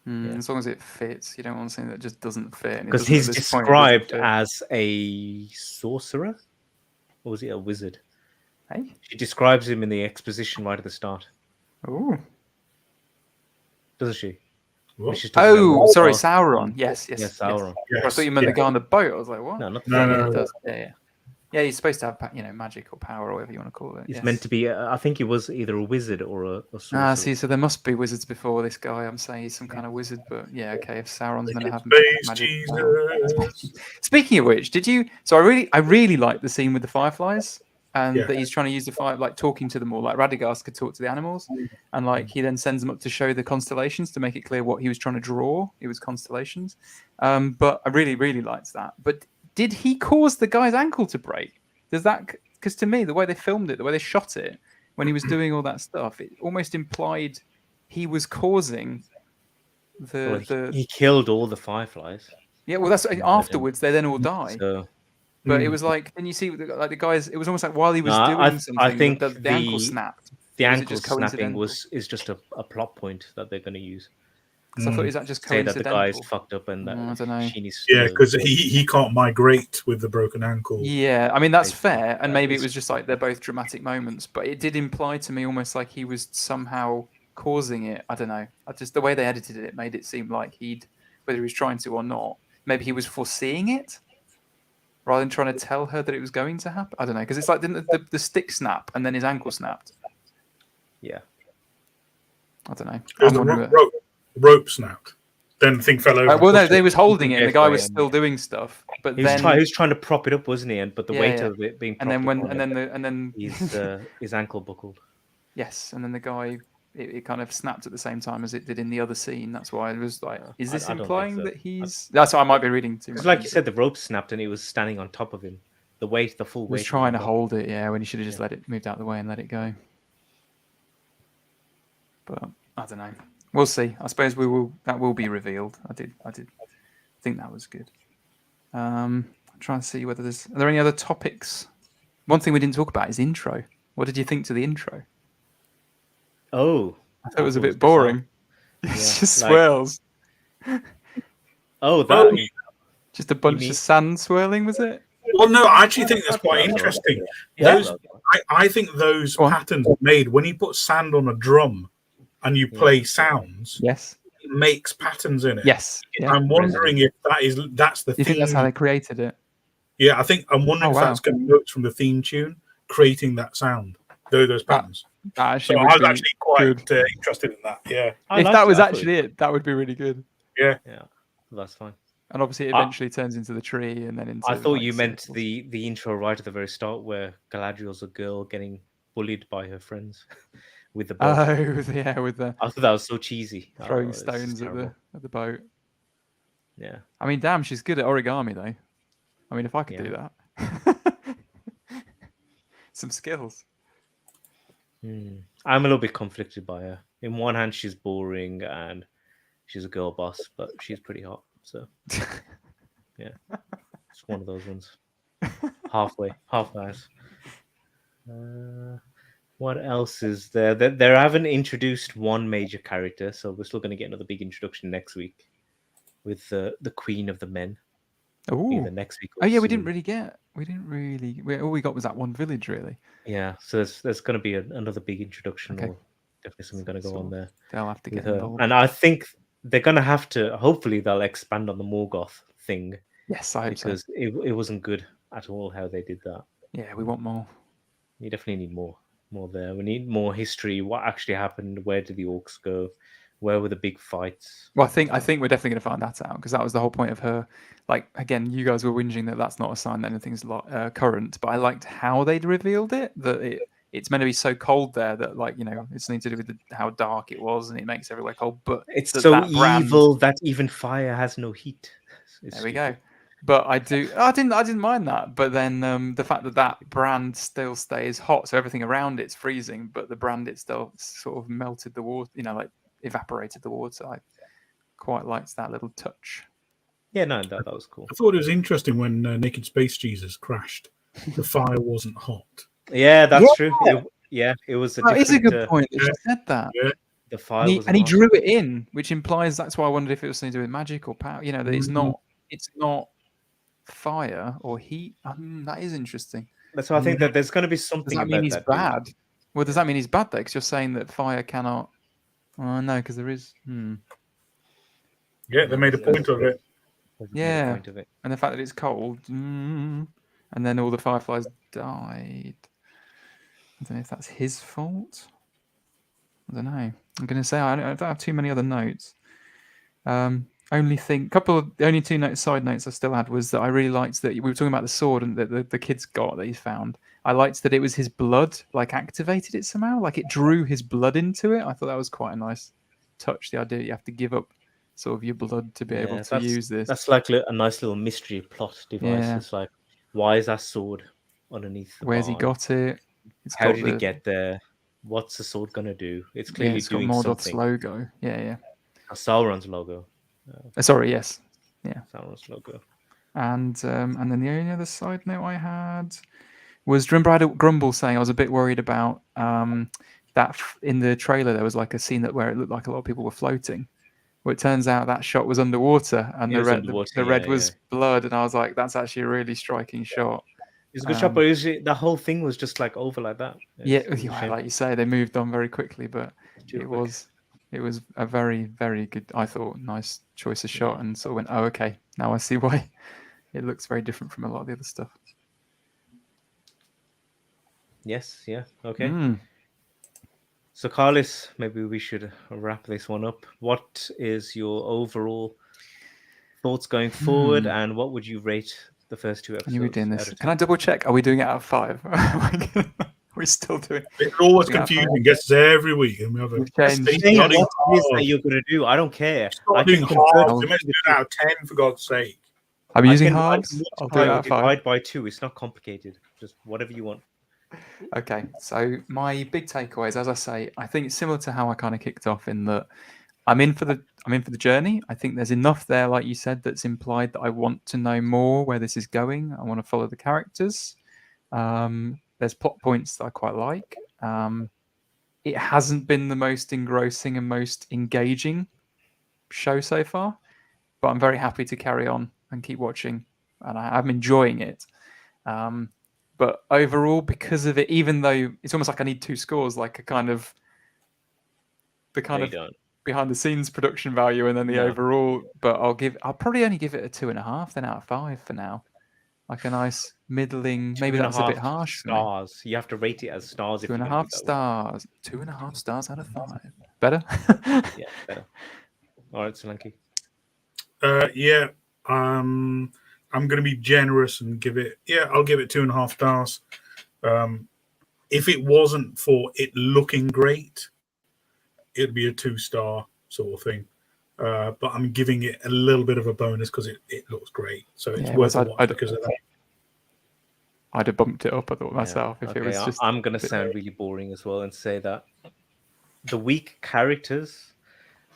S3: As long as it fits, you don't want something that just doesn't fit.
S1: Because he's described as a sorcerer, or was he a wizard?
S3: Hey.
S1: She describes him in the exposition right at the start,
S3: Oh.
S1: doesn't she?
S2: What?
S1: She's talking
S3: Oh,
S1: about-
S3: sorry, Sauron. Yes.
S1: Yeah, Sauron.
S2: Yes,
S3: I thought you meant
S2: yeah.
S3: the guy on the boat. I was like, what?
S1: No, not
S2: No,
S1: the
S2: no,
S3: It
S2: no.
S3: does. Yeah. Yeah, he's supposed to have, magic or power or whatever you want to call it.
S1: He's
S3: yes.
S1: meant to be. I think he was either a wizard or a sorcerer.
S3: Ah, see, so there must be wizards before this guy. I'm saying he's some kind of wizard, but yeah, okay. If Sauron's meant to have
S2: Space
S3: magic power.
S2: Jesus.
S3: Speaking of which, did you? So I really like the scene with the fireflies, and
S2: Yeah.
S3: that he's trying to use the fire, like talking to them all, like Radagast could talk to the animals, and like he then sends them up to show the constellations to make it clear what he was trying to draw. It was constellations, but I really liked that. But did he cause the guy's ankle to break? Does that? Because to me, the way they filmed it, the way they shot it, when he was doing all that stuff, it almost implied he was causing the.
S1: He killed all the fireflies.
S3: Yeah, well, that's afterwards. They then all die.
S1: So
S3: But it was like, and you see, like the guys, it was almost like while he was
S1: No,
S3: doing
S1: I
S3: something,
S1: think
S3: the ankle snapped.
S1: the
S3: Was it
S1: ankle
S3: just
S1: snapping
S3: coincidental?
S1: is just a plot point that they're going to use.
S3: Because I thought, is that just
S1: Say that the
S3: coincidental?
S1: guy's fucked up and that
S3: I don't know.
S1: she needs
S2: Yeah,
S1: to-
S2: because he can't migrate with the broken ankle.
S3: Yeah, I mean that's
S1: Basically,
S3: fair, and
S1: that
S3: maybe it
S1: is-
S3: was just like they're both dramatic moments, but it did imply to me almost like he was somehow causing it. I don't know. The way they edited it made it seem like whether he was trying to or not, maybe he was foreseeing it rather than trying to tell her that it was going to happen. I don't know, because it's like didn't the stick snap and then his ankle snapped.
S1: Yeah.
S3: I don't know.
S2: Because
S3: I'm
S2: the
S3: wondering-
S2: rope snapped. Then the thing fell over.
S3: well, no, they was holding it, and the guy was
S1: Yeah.
S3: still doing stuff. But
S1: He was,
S3: then,
S1: he was trying to prop it up, wasn't he? But the
S3: Yeah,
S1: weight
S3: yeah.
S1: of it being
S3: and then
S1: propped
S3: when,
S1: up on
S3: and then
S1: his ankle buckled.
S3: yes, and then the guy, it kind of snapped at the same time as it did in the other scene. That's why it was like, is this
S1: I don't think
S3: implying
S1: so.
S3: that he's? That's what I might be reading too much.
S1: Because, like you
S3: into
S1: said, the rope snapped and he was standing on top of him. The full
S3: he was
S1: weight.
S3: trying to
S1: of him.
S3: hold it, yeah, when he should have just let it moved out of the way and let it go. But I don't know. We'll see. I suppose that will be revealed. I did think that was good. I'm trying to see whether are there any other topics. One thing we didn't talk about is intro. What did you think to the intro?
S1: Oh,
S3: I thought it was a
S1: thought
S3: bit boring.
S1: bizarre.
S3: It's just
S1: like-
S3: swirls.
S1: Oh, that.
S3: Just a bunch
S1: mean-
S3: of sand swirling, was it?
S2: Well, no, I actually think that's quite interesting.
S1: Yeah.
S2: Those, I think those
S3: Go on.
S2: patterns are made when you put sand on a drum and you play sounds,
S3: Yes.
S2: it makes patterns in it.
S3: Yes. Yeah.
S2: I'm wondering if that's the
S3: You think that's how
S2: theme.
S3: they created it?
S2: Yeah, I'm wondering
S3: Oh,
S2: if
S3: wow.
S2: that's going to notes from the theme tune, creating that sound, those patterns.
S3: That actually
S2: So
S3: would
S2: I was
S3: be
S2: actually quite
S3: good.
S2: interested in that. Yeah.
S1: I
S3: If
S1: liked
S3: that
S1: it,
S3: was
S1: I thought
S3: actually it, that would be really good.
S1: Yeah, that's fine.
S3: And obviously, it eventually turns into the tree, and then into.
S1: I thought
S3: like,
S1: you meant
S3: circles.
S1: the intro right at the very start where Galadriel's a girl getting bullied by her friends with the boat.
S3: Oh yeah, with the
S1: I thought that was so cheesy. Oh,
S3: throwing
S1: it's
S3: stones at
S1: terrible.
S3: the boat.
S1: Yeah.
S3: I mean, damn, she's good at origami though. I mean, if I could do that, some skills.
S1: I'm a little bit conflicted by her. In one hand, she's boring and she's a girl boss, but she's pretty hot. So, yeah, it's one of those ones. Halfway nice. What else is there? They haven't introduced one major character, so we're still going to get another big introduction next week with the Queen of the Men.
S3: Oh,
S1: Either next week. Or
S3: oh yeah, we
S1: soon.
S3: didn't really get. we didn't really. All we got was that one village, really.
S1: Yeah, so there's going to be another big introduction,
S3: Okay.
S1: or definitely something going to go
S3: So
S1: on there
S3: they'll have to
S1: with
S3: get
S1: her.
S3: involved.
S1: And I think they're going to have to. Hopefully, they'll expand on the Morgoth thing
S3: Yes, I hope so.
S1: because it wasn't good at all how they did that.
S3: Yeah, we want more.
S1: You definitely need more there. We need more history. What actually happened? Where did the orcs go? Where were the big fights?
S3: Well, I think we're definitely going to find that out because that was the whole point of her. Like again, you guys were whinging that that's not a sign that anything's current, but I liked how they'd revealed it. That it's meant to be so cold there that it's something to do with how dark it was and it makes everywhere cold. But
S1: It's
S3: that
S1: so
S3: that brand-
S1: evil that even fire has no heat. It's
S3: There we
S1: stupid.
S3: go. But I didn't mind that. But then the fact that brand still stays hot, so everything around it's freezing, but the brand itself sort of melted the water, like evaporated the water. I quite liked that little touch.
S1: Yeah, no, that was cool.
S4: I thought it was interesting when Naked Space Jesus crashed. The fire wasn't hot.
S1: Yeah, that's true. It was a
S3: That is a
S1: different,
S3: good point that you said that.
S4: Yeah.
S1: The fire was
S3: And he
S1: hot.
S3: drew it in, which implies that's why I wondered if it was something to do with magic or power. That it's not fire or heat. That is interesting.
S1: That's why I think that there's going to be
S3: Does
S1: something
S3: that
S1: about
S3: mean he's
S1: that.
S3: bad? Well, does that mean he's bad though? Because you're saying that fire cannot. Oh no, because there is.
S2: Yeah, they made a point of it.
S3: Yeah.
S1: Point of it.
S3: And the fact that it's cold, and then all the fireflies died. I don't know if that's his fault. I don't know. I'm going to say I don't have too many other notes. Only two side notes I still had was that I really liked that we were talking about the sword and that the kids got that he's found. I liked that it was his blood, activated it somehow, it drew his blood into it. I thought that was quite a nice touch. The idea that you have to give up sort of your blood to be able to use this.
S1: That's like a nice little mystery plot device.
S3: Yeah.
S1: It's like, why is that sword underneath the
S3: Where's he
S1: barn?
S3: got it?
S1: How did it get there? What's the sword gonna do? It's clearly
S3: it's got
S1: doing
S3: Mordor's
S1: something.
S3: logo. Yeah.
S1: Sauron's logo.
S3: Sorry, yes. Yeah.
S1: Sauron's logo.
S3: And then the only other side note I had was, remember I had a grumble saying I was a bit worried about that in the trailer there was a scene where it looked like a lot of people were floating. Well, it turns out that shot was underwater and the red was blood, and I was like, that's actually a really striking shot.
S1: It's a good shot, but the whole thing was just over like that.
S3: Like you say, they moved on very quickly, but it was a very, very good, I thought, nice choice of shot, and sort of went, oh, okay, now I see why it looks very different from a lot of the other stuff.
S1: Yes, yeah, okay. So, Carlos, maybe we should wrap this one up. What is your overall thoughts going forward, and what would you rate the first two episodes?
S3: I knew we were doing this. Can I double check? Are we doing it out of 5? We're still doing it.
S2: It's always confusing. Gets every week, and we have a
S3: We've changed.
S1: What is that you're going to do? I don't care.
S2: Stop doing halves. They meant to do it out of 10, for God's sake.
S3: I'm using halves. I'll do it out of 5.
S1: Divide by 2. It's not complicated. Just whatever you want.
S3: Okay, so my big takeaways, as I say, I think it's similar to how I kind of kicked off in that I'm in for the journey. I think there's enough there, like you said, that's implied that I want to know more where this is going. I want to follow the characters. There's plot points that I quite like. It hasn't been the most engrossing and most engaging show so far, but I'm very happy to carry on and keep watching, and I'm enjoying it. But overall, because of it, even though it's almost like I need 2 scores, like behind the scenes production value and then the overall. But I'll probably only give it a 2.5 then out of 5 for now. Like a nice middling. Maybe that's a bit harsh.
S1: Stars. You have to rate it as stars.
S3: 2.5 stars. 2.5 stars out of 5. Better.
S1: Yeah, better. All right, Solanke.
S2: Yeah. I'm going to be generous and I'll give it 2.5 stars. If it wasn't for it looking great, it'd be a 2-star sort of thing. But I'm giving it a little bit of a bonus because it looks great. So it's worth a watch because of that.
S3: I'd have bumped it up, I thought, myself, if it was just...
S1: I'm going to sound really boring as well and say that the weak characters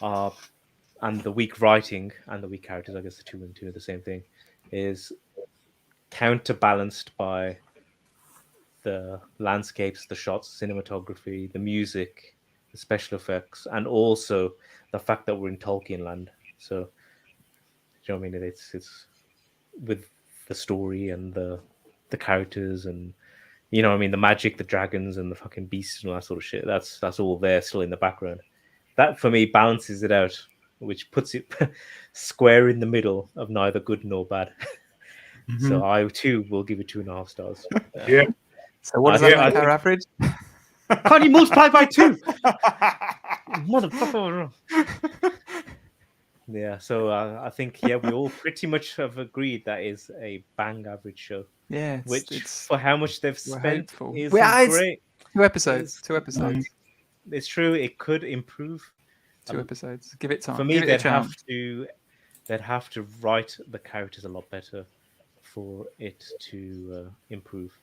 S1: and the weak writing and the weak characters, I guess the 2 and 2 are the same thing, is counterbalanced by the landscapes, the shots, cinematography, the music, the special effects, and also the fact that we're in Tolkien land. So, you know what I mean? It's with the story and the the characters and you know what I mean, the magic, the dragons, and the fucking beasts and all that sort of shit. That's all there still in the background. That for me balances it out, which puts it square in the middle of neither good nor bad. So I too will give it 2.5 stars.
S2: Yeah.
S3: So what does
S1: I
S3: that
S1: think-
S3: make our average?
S1: Can't you multiply by 2? Motherfucker. Yeah, so I think we all pretty much have agreed that is a bang average show,
S3: Yeah,
S1: which
S3: it's
S1: for how much they've
S3: we're
S1: spent
S3: hopeful.
S1: is
S3: It's
S1: great.
S3: 2 episodes.
S1: It's-
S3: 2 episodes.
S1: It's true, it could improve.
S3: 2 episodes. Give it time.
S1: For me,
S3: Give it a
S1: they'd
S3: chance.
S1: have to write the characters a lot better for it to improve.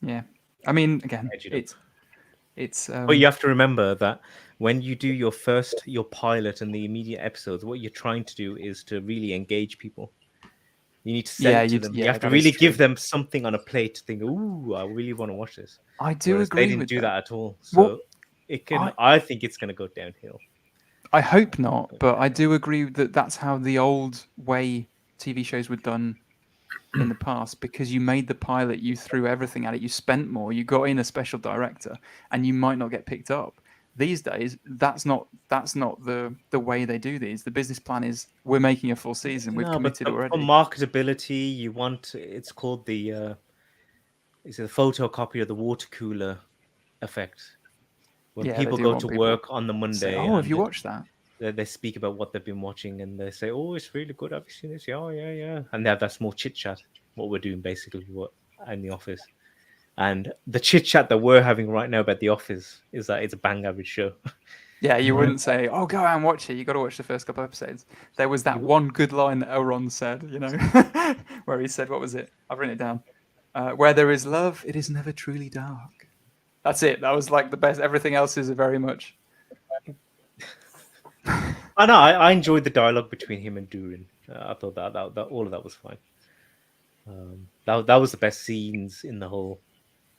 S3: Yeah. I mean, again,
S1: Edge it up.
S3: it's.
S1: But you have to remember that when you do your pilot and the immediate episodes, what you're trying to do is to really engage people. You need to sell
S3: Yeah,
S1: it to
S3: you'd-
S1: them.
S3: yeah,
S1: You have to
S3: that is
S1: really give
S3: true.
S1: them something on a plate to think, "Ooh, I really want to watch this."
S3: I do
S1: Whereas
S3: agree
S1: they didn't
S3: with
S1: do
S3: that.
S1: that at all. So
S3: Well,
S1: it can. I think it's going to go downhill.
S3: I hope not, but I do agree that that's how the old way TV shows were done in the past, because you made the pilot, you threw everything at it, you spent more, you got in a special director, and you might not get picked up. These days, that's not the way they do these. The business plan is we're making a full season, we've
S1: No, but
S3: committed
S1: for
S3: already.
S1: marketability, you want it's called the it's a photocopy of the water cooler effect. When
S3: Yeah, they
S1: people
S3: do
S1: go
S3: want
S1: to
S3: people
S1: work on the
S3: Say,
S1: Monday,
S3: oh, have
S1: and
S3: you watched that?
S1: they speak about what they've been watching, and they say, "Oh, it's really good. Have you seen this? Yeah, oh, yeah." And they have that small chit chat. What we're doing basically, what in the office, and the chit chat that we're having right now about the office is that it's a bang average show.
S3: Yeah, you
S2: Right.
S3: wouldn't say, "Oh, go out and watch it. You got to watch the first couple of episodes." There was that one good line that Elrond said, where he said, "What was it? I've written it down. Where there is love, it is never truly dark." That's it. That was like the best. Everything else is very much.
S1: I know. I enjoyed the dialogue between him and Durin. I thought that all of that was fine. That was the best scenes in the whole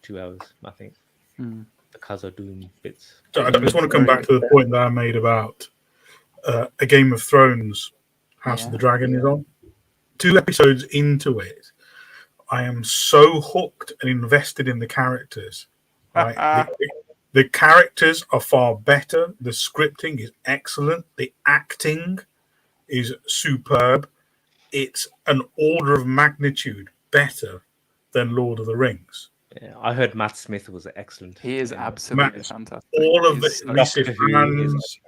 S1: 2 hours. I think the Khazad-dûm bits.
S2: So I just want to come back to the point that I made about a Game of Thrones, House of the Dragon is on. 2 episodes into it, I am so hooked and invested in the characters. Right? The characters are far better. The scripting is excellent. The acting is superb. It's an order of magnitude better than Lord of the Rings.
S1: Yeah, I heard Matt Smith was excellent.
S3: He is
S1: in it.
S3: absolutely
S2: Matt-
S3: fantastic.
S2: All of the
S3: He's-
S2: massive
S1: Doctor Who is
S2: fans.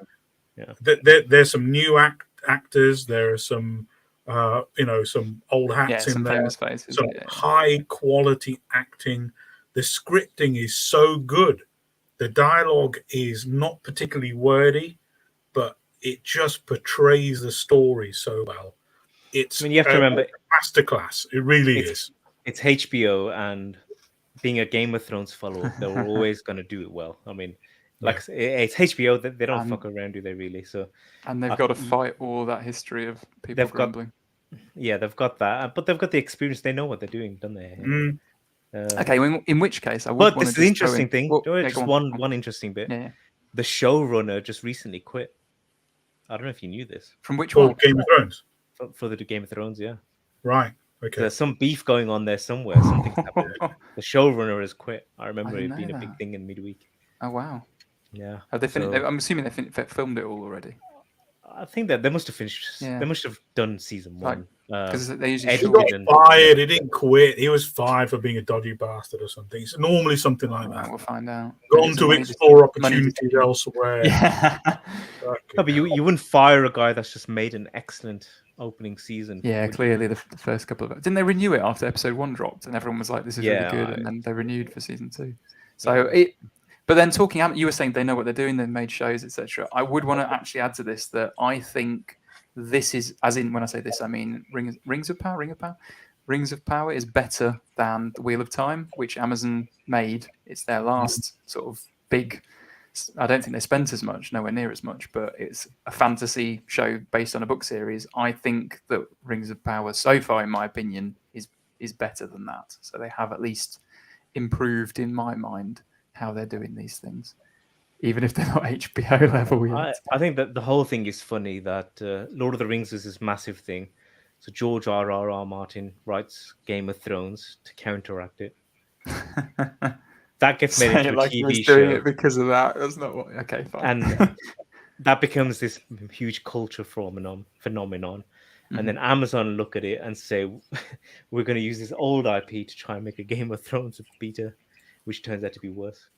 S1: Yeah.
S2: There's some new actors. There are some, some old hats
S3: yeah,
S2: in
S3: some
S2: there.
S3: famous faces.
S2: Some
S3: Yeah.
S2: high quality acting. The scripting is so good. The dialogue is not particularly wordy, but it just portrays the story so well. It's
S1: I mean, you have to remember,
S2: a masterclass. It really
S1: It's-
S2: is.
S1: it's HBO, and being a Game of Thrones follower, they're always going to do it well. I mean, it's HBO. They don't fuck around, do they? Really? So
S3: And they've got to fight all that history of people
S1: They've got-
S3: grumbling.
S1: yeah, they've got that, but they've got the experience. They know what they're doing, don't they?
S2: Mm.
S3: Okay, in which case I would
S1: But
S3: want
S1: this
S3: to
S1: is the
S3: just throw
S1: interesting
S3: in-
S1: thing.
S3: Well,
S1: Oh,
S3: yeah,
S1: just
S3: go on.
S1: one interesting bit.
S3: Yeah, yeah.
S1: The showrunner just recently quit. I don't know if you knew this
S3: From which
S2: For
S3: one?
S2: Game of Thrones.
S1: for the Game of Thrones. Yeah,
S2: Right. Okay.
S1: there's some beef going on there somewhere. Something's happened. The showrunner has quit. I remember
S3: didn't
S1: it being
S3: know
S1: a big
S3: that.
S1: thing in midweek.
S3: Oh wow!
S1: Yeah,
S3: Have they finished?
S1: So-
S3: I'm assuming they filmed it all already
S1: I think that they must have finished.
S3: Yeah.
S1: They must have done season
S3: Like,
S1: one.
S3: because they usually
S1: Ed
S2: He
S3: short.
S2: got
S1: didn't-
S2: fired. He didn't quit. He was fired for being a dodgy bastard or something. It's normally something like
S3: Right,
S2: that.
S3: we'll find out.
S2: Gone
S3: It's
S2: to
S3: money just-
S2: explore
S3: money just-
S2: opportunities elsewhere.
S3: Yeah,
S1: No, but you wouldn't fire a guy that's just made an excellent opening season.
S3: yeah.
S1: would you?
S3: Clearly, the first couple of didn't they renew it after episode 1 dropped, and everyone was like, "This is
S1: Yeah,
S3: really good," and then they renewed for season 2. So it. But then you were saying they know what they're doing, they've made shows, etc. I would want to actually add to this that I think this is, as in when I say this, I mean Rings of Power. Rings of Power is better than The Wheel of Time, which Amazon made. It's their last sort of big. I don't think they spent as much, nowhere near as much, but it's a fantasy show based on a book series. I think that Rings of Power, so far, in my opinion, is better than that. So they have at least improved, in my mind, how they're doing these things, even if they're not HBO level yet.
S1: I think that the whole thing is funny. That Lord of the Rings is this massive thing, So George R.R.R. Martin writes Game of Thrones to counteract it. That gets made
S3: Say
S1: into
S3: it
S1: a
S3: like he was
S1: TV
S3: doing
S1: show,
S3: it because of that. That's not what. Okay, fine.
S1: and that becomes this huge culture phenomenon. And then Amazon look at it and say, we're going to use this old IP to try and make a Game of Thrones beta, which turns out to be worse.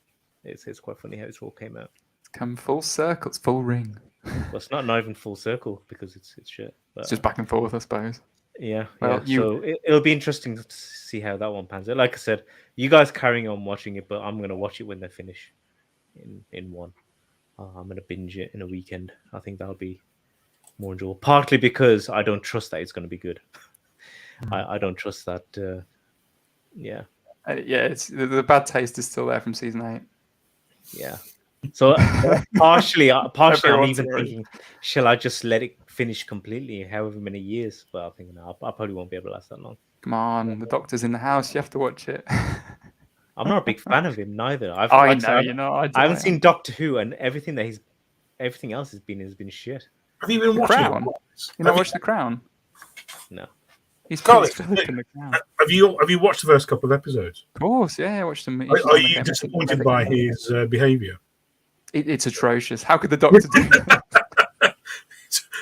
S1: It's quite funny how this all came out.
S3: It's come full circle. It's full ring.
S1: Well, it's not even full circle because it's shit. But,
S3: It's just back and forth, I suppose.
S1: yeah.
S3: Well,
S1: So it'll be interesting to see how that one pans out. Like I said, you guys carrying on watching it, but I'm going to watch it when they finish in one. I'm going to binge it in a weekend. I think that'll be more enjoyable. Partly because I don't trust that it's going to be good. I don't trust that. Yeah.
S3: Yeah, it's the bad taste is still there from season 8.
S1: Yeah. So partially, I'm
S3: Everyone's
S1: even
S3: worried.
S1: thinking, shall I just let it finish completely, however many years? But I think no, I probably won't be able to last that long.
S3: Come on, the doctor's in the house. You have to watch it.
S1: I'm not a big fan of him neither.
S3: I
S1: like
S3: know
S1: said,
S3: you're not.
S1: I haven't seen Doctor Who, and everything else has been shit.
S2: Have you been
S3: The
S2: watching
S3: Crown.
S2: it?
S3: You not watched The Crown?
S1: No.
S3: He's
S2: Colin,
S3: Prince Philip in The Crown.
S2: Have you watched the first couple of episodes?
S3: Of course, yeah, I watched them.
S2: Are you disappointed by his behaviour?
S3: It's atrocious. How could the Doctor do that?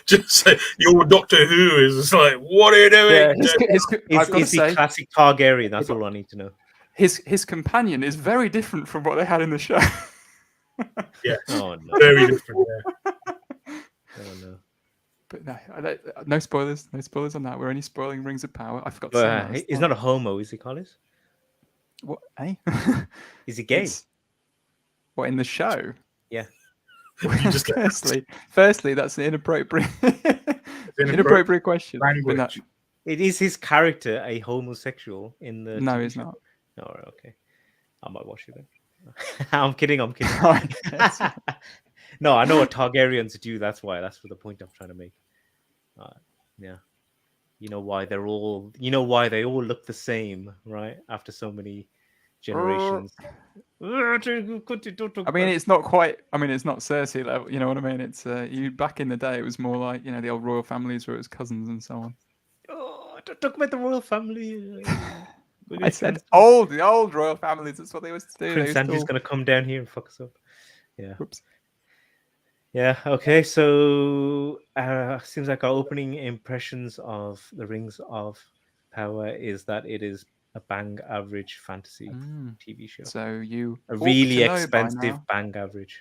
S2: Just say your Doctor Who is just like, what are you doing?
S3: I've got to
S1: Is he
S3: say,
S1: classic Targaryen? That's all I need to know.
S3: his companion is very different from what they had in the show.
S2: Yeah,
S1: Oh no.
S2: very different. Yeah.
S1: Oh no.
S3: But no spoilers. No spoilers on that. We're only spoiling Rings of Power. I forgot to
S1: But
S3: say that.
S1: he's not a homo, is he, Collis?
S3: What? Eh?
S1: Is he gay?
S3: What, in the show?
S1: Yeah.
S2: You just get
S3: Firstly, that's an inappropriate question. But
S2: language.
S1: Is his character a homosexual in the?
S3: No,
S1: TV
S3: he's
S1: show?
S3: not.
S1: No, right, okay. I might watch it then. I'm kidding. No, I know what Targaryens do. That's for the point I'm trying to make. Yeah, you know why they all look the same, right? After so many generations.
S3: I mean, it's not quite. I mean, it's not Cersei level. You know what I mean? It's you. Back in the day, it was more like the old royal families where it was cousins and so on.
S1: Oh, don't talk about the royal family.
S3: I said the old royal families. That's what they used to do.
S1: Prince Andrew's going to come down here and fuck us up. Yeah.
S3: Oops.
S1: Yeah. Okay. So seems like our opening impressions of the Rings of Power is that it is a bang average fantasy TV show.
S3: So you
S1: a really expensive bang average.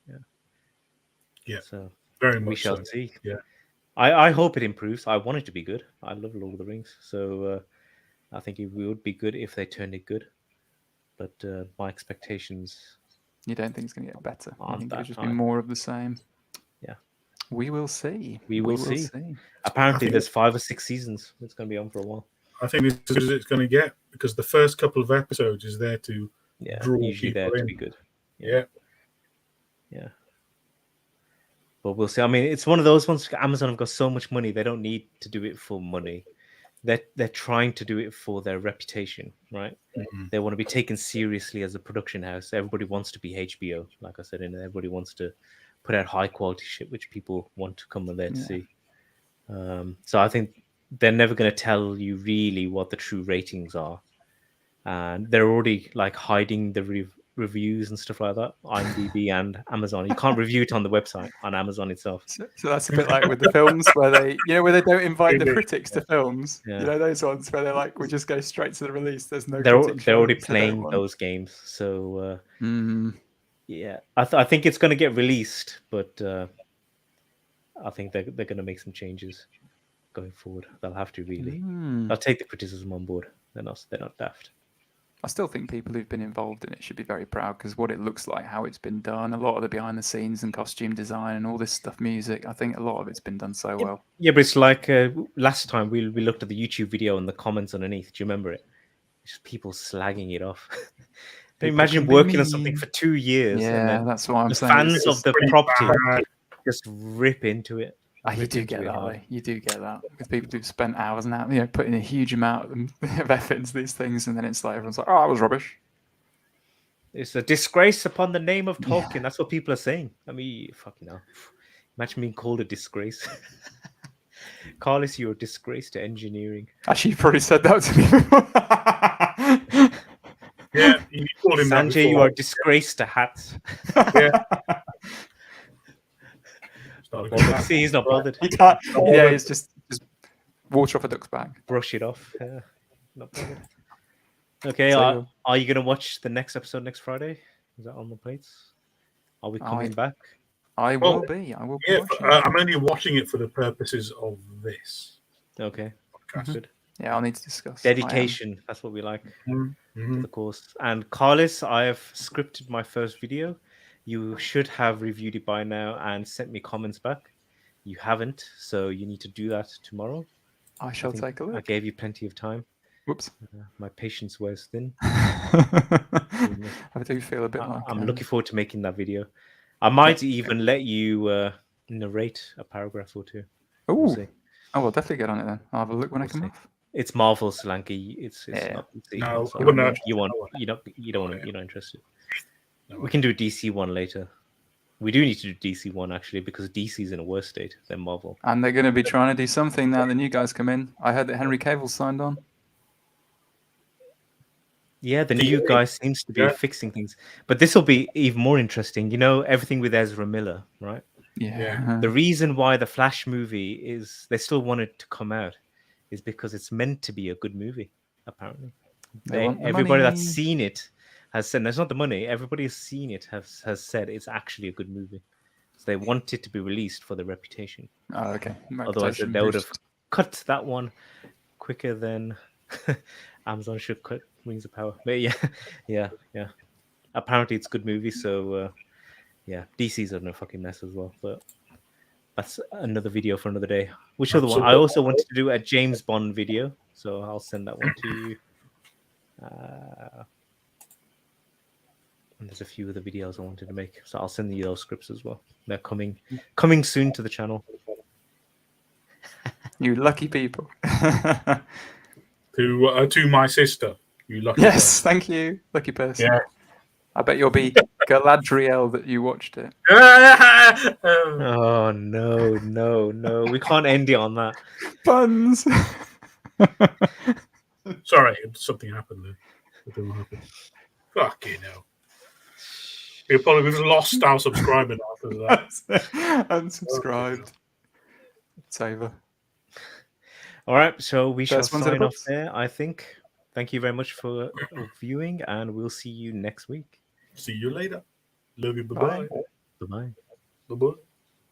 S1: Yeah.
S2: Yeah.
S1: So
S2: Very much
S1: we shall
S2: so.
S1: see.
S2: Yeah.
S1: I hope it improves. I want it to be good. I love Lord of the Rings. So I think it would be good if they turned it good. But my expectations.
S3: You don't think it's going to get better? I think it'll just be
S1: high.
S3: more of the same.
S1: Yeah.
S3: We will see.
S1: We will see. Apparently, there's 5 or 6 seasons. It's going to be on for a while.
S2: I think it's as good as it's going to get because the first couple of episodes is there to draw
S1: usually
S2: people
S1: there
S2: in.
S1: to be good.
S2: Yeah.
S1: Yeah. But we'll see. I mean, it's one of those ones. Amazon have got so much money; they don't need to do it for money. They're trying to do it for their reputation, right?
S2: Mm-hmm.
S1: They want to be taken seriously as a production house. Everybody wants to be HBO, like I said, and everybody wants to put out high quality shit, which people want to come in there to see. So I think they're never going to tell you really what the true ratings are, and they're already like hiding the reviews and stuff like that. IMDb and Amazon. You can't review it on the website on Amazon itself.
S3: So that's a bit like with the films where they don't invite the critics to films.
S1: Yeah.
S3: You know those ones where they're like, we just go straight to the release. There's no.
S1: They're
S3: critic
S1: already
S3: shows,
S1: playing those games, so
S3: Mm.
S1: yeah, I think it's going to get released, but I think they're going to make some changes going forward. They'll have to really. I'll take the criticism on board. They're not daft.
S3: I still think people who've been involved in it should be very proud because what it looks like, how it's been done, a lot of the behind the scenes and costume design and all this stuff, music. I think a lot of it's been done so well.
S1: Yeah, but it's like last time we looked at the YouTube video and the comments underneath. Do you remember it? It's just people slagging it off. Imagine working on something for 2 years.
S3: Yeah,
S1: and then
S3: that's what I'm
S1: the
S3: saying.
S1: fans of the property just rip into it.
S3: You do get that, though. You do get that because people do spend hours and hours, putting a huge amount of effort into these things, and then it's like everyone's like, "Oh, that was rubbish."
S1: It's a disgrace upon the name of Tolkien. Yeah. That's what people are saying. I mean, fucking hell. Imagine being called a disgrace. Carlos, you're a disgrace to engineering.
S3: Actually, you probably said that to me.
S2: Yeah, you called him that
S1: Sanjay, you
S2: before.
S1: are a disgrace to hats.
S2: Yeah.
S1: Not bothered. See, he's not bothered.
S3: You can't.
S2: Oh,
S3: Yeah,
S2: but-
S3: it's just water off a duck's back.
S1: Brush it off. Yeah. Not bothered. Okay,
S3: So-
S1: are you gonna watch the next episode next Friday? Is that on the plates? Are we coming back?
S3: I
S2: Well,
S3: will be. I will be
S2: Yeah,
S3: watching.
S2: I'm only watching it for the purposes of this
S1: Okay,
S2: podcast.
S1: good.
S3: Yeah, I'll need to discuss. I am.
S1: Dedication. That's what we like.
S2: Mhm.
S1: The course. And Carlos, I have scripted my first video. You should have reviewed it by now and sent me comments back. You haven't, so you need to do that tomorrow.
S3: I shall
S1: think
S3: take a
S1: I
S3: look.
S1: gave you plenty of time.
S3: Whoops.
S1: My patience wears thin.
S3: I do feel a bit like.
S1: I'm looking forward to making that video. I might even let you narrate a paragraph or two.
S3: Oh,
S1: We'll see.
S3: I'll definitely get on it then. I'll have a look when I
S1: We'll
S3: come
S1: see.
S3: off.
S1: It's Marvel, Solanke. It's
S3: Yeah.
S1: not DC.
S2: No,
S1: so
S2: I wouldn't actually-
S1: you want you don't want you're not interested. We can do DC one later. We do need to do DC one actually because DC's in a worse state than Marvel.
S3: And they're going to be trying to do something now the new guys come in. I heard that Henry Cavill signed on.
S1: Yeah, the new guy seems to be
S2: Yeah.
S1: fixing things. But this will be even more interesting. You know, everything with Ezra Miller, right?
S3: Yeah.
S1: The reason why the Flash movie is they still want it to come out is because it's meant to be a good movie, apparently.
S3: They want the
S1: Everybody that's
S3: money.
S1: seen it has said, it's not the money, everybody who's seen it has said it's actually a good movie. So they want it to be released for the reputation.
S3: Oh, okay.
S1: Otherwise,
S3: Reputation
S1: they would have
S3: boost.
S1: cut that one quicker than Amazon should cut Rings of Power. But yeah. Apparently, it's a good movie. So yeah, DC's are no fucking mess as well. But that's another video for another day. Which other one? I also wanted to do a James Bond video, so I'll send that one to you. And there's a few other videos I wanted to make, so I'll send you those scripts as well. They're coming soon to the channel.
S3: You lucky people.
S2: To my sister, you lucky.
S3: Yes, thank you. Lucky person.
S2: Yeah.
S3: I bet you'll be Galadriel that you watched it.
S2: person.
S1: Oh no! We can't end it on that.
S3: Puns.
S2: Sorry, something happened there. I don't know what happened. Fucking hell. We've probably lost our subscriber now after that.
S3: Unsubscribed. It's over.
S1: All right, so we shall
S3: First one's in the
S1: sign off
S3: books.
S1: there. I think. Thank you very much for viewing, and we'll see you next week.
S2: See you later. Love you. Bye-bye.
S1: Bye bye.
S2: Bye-bye.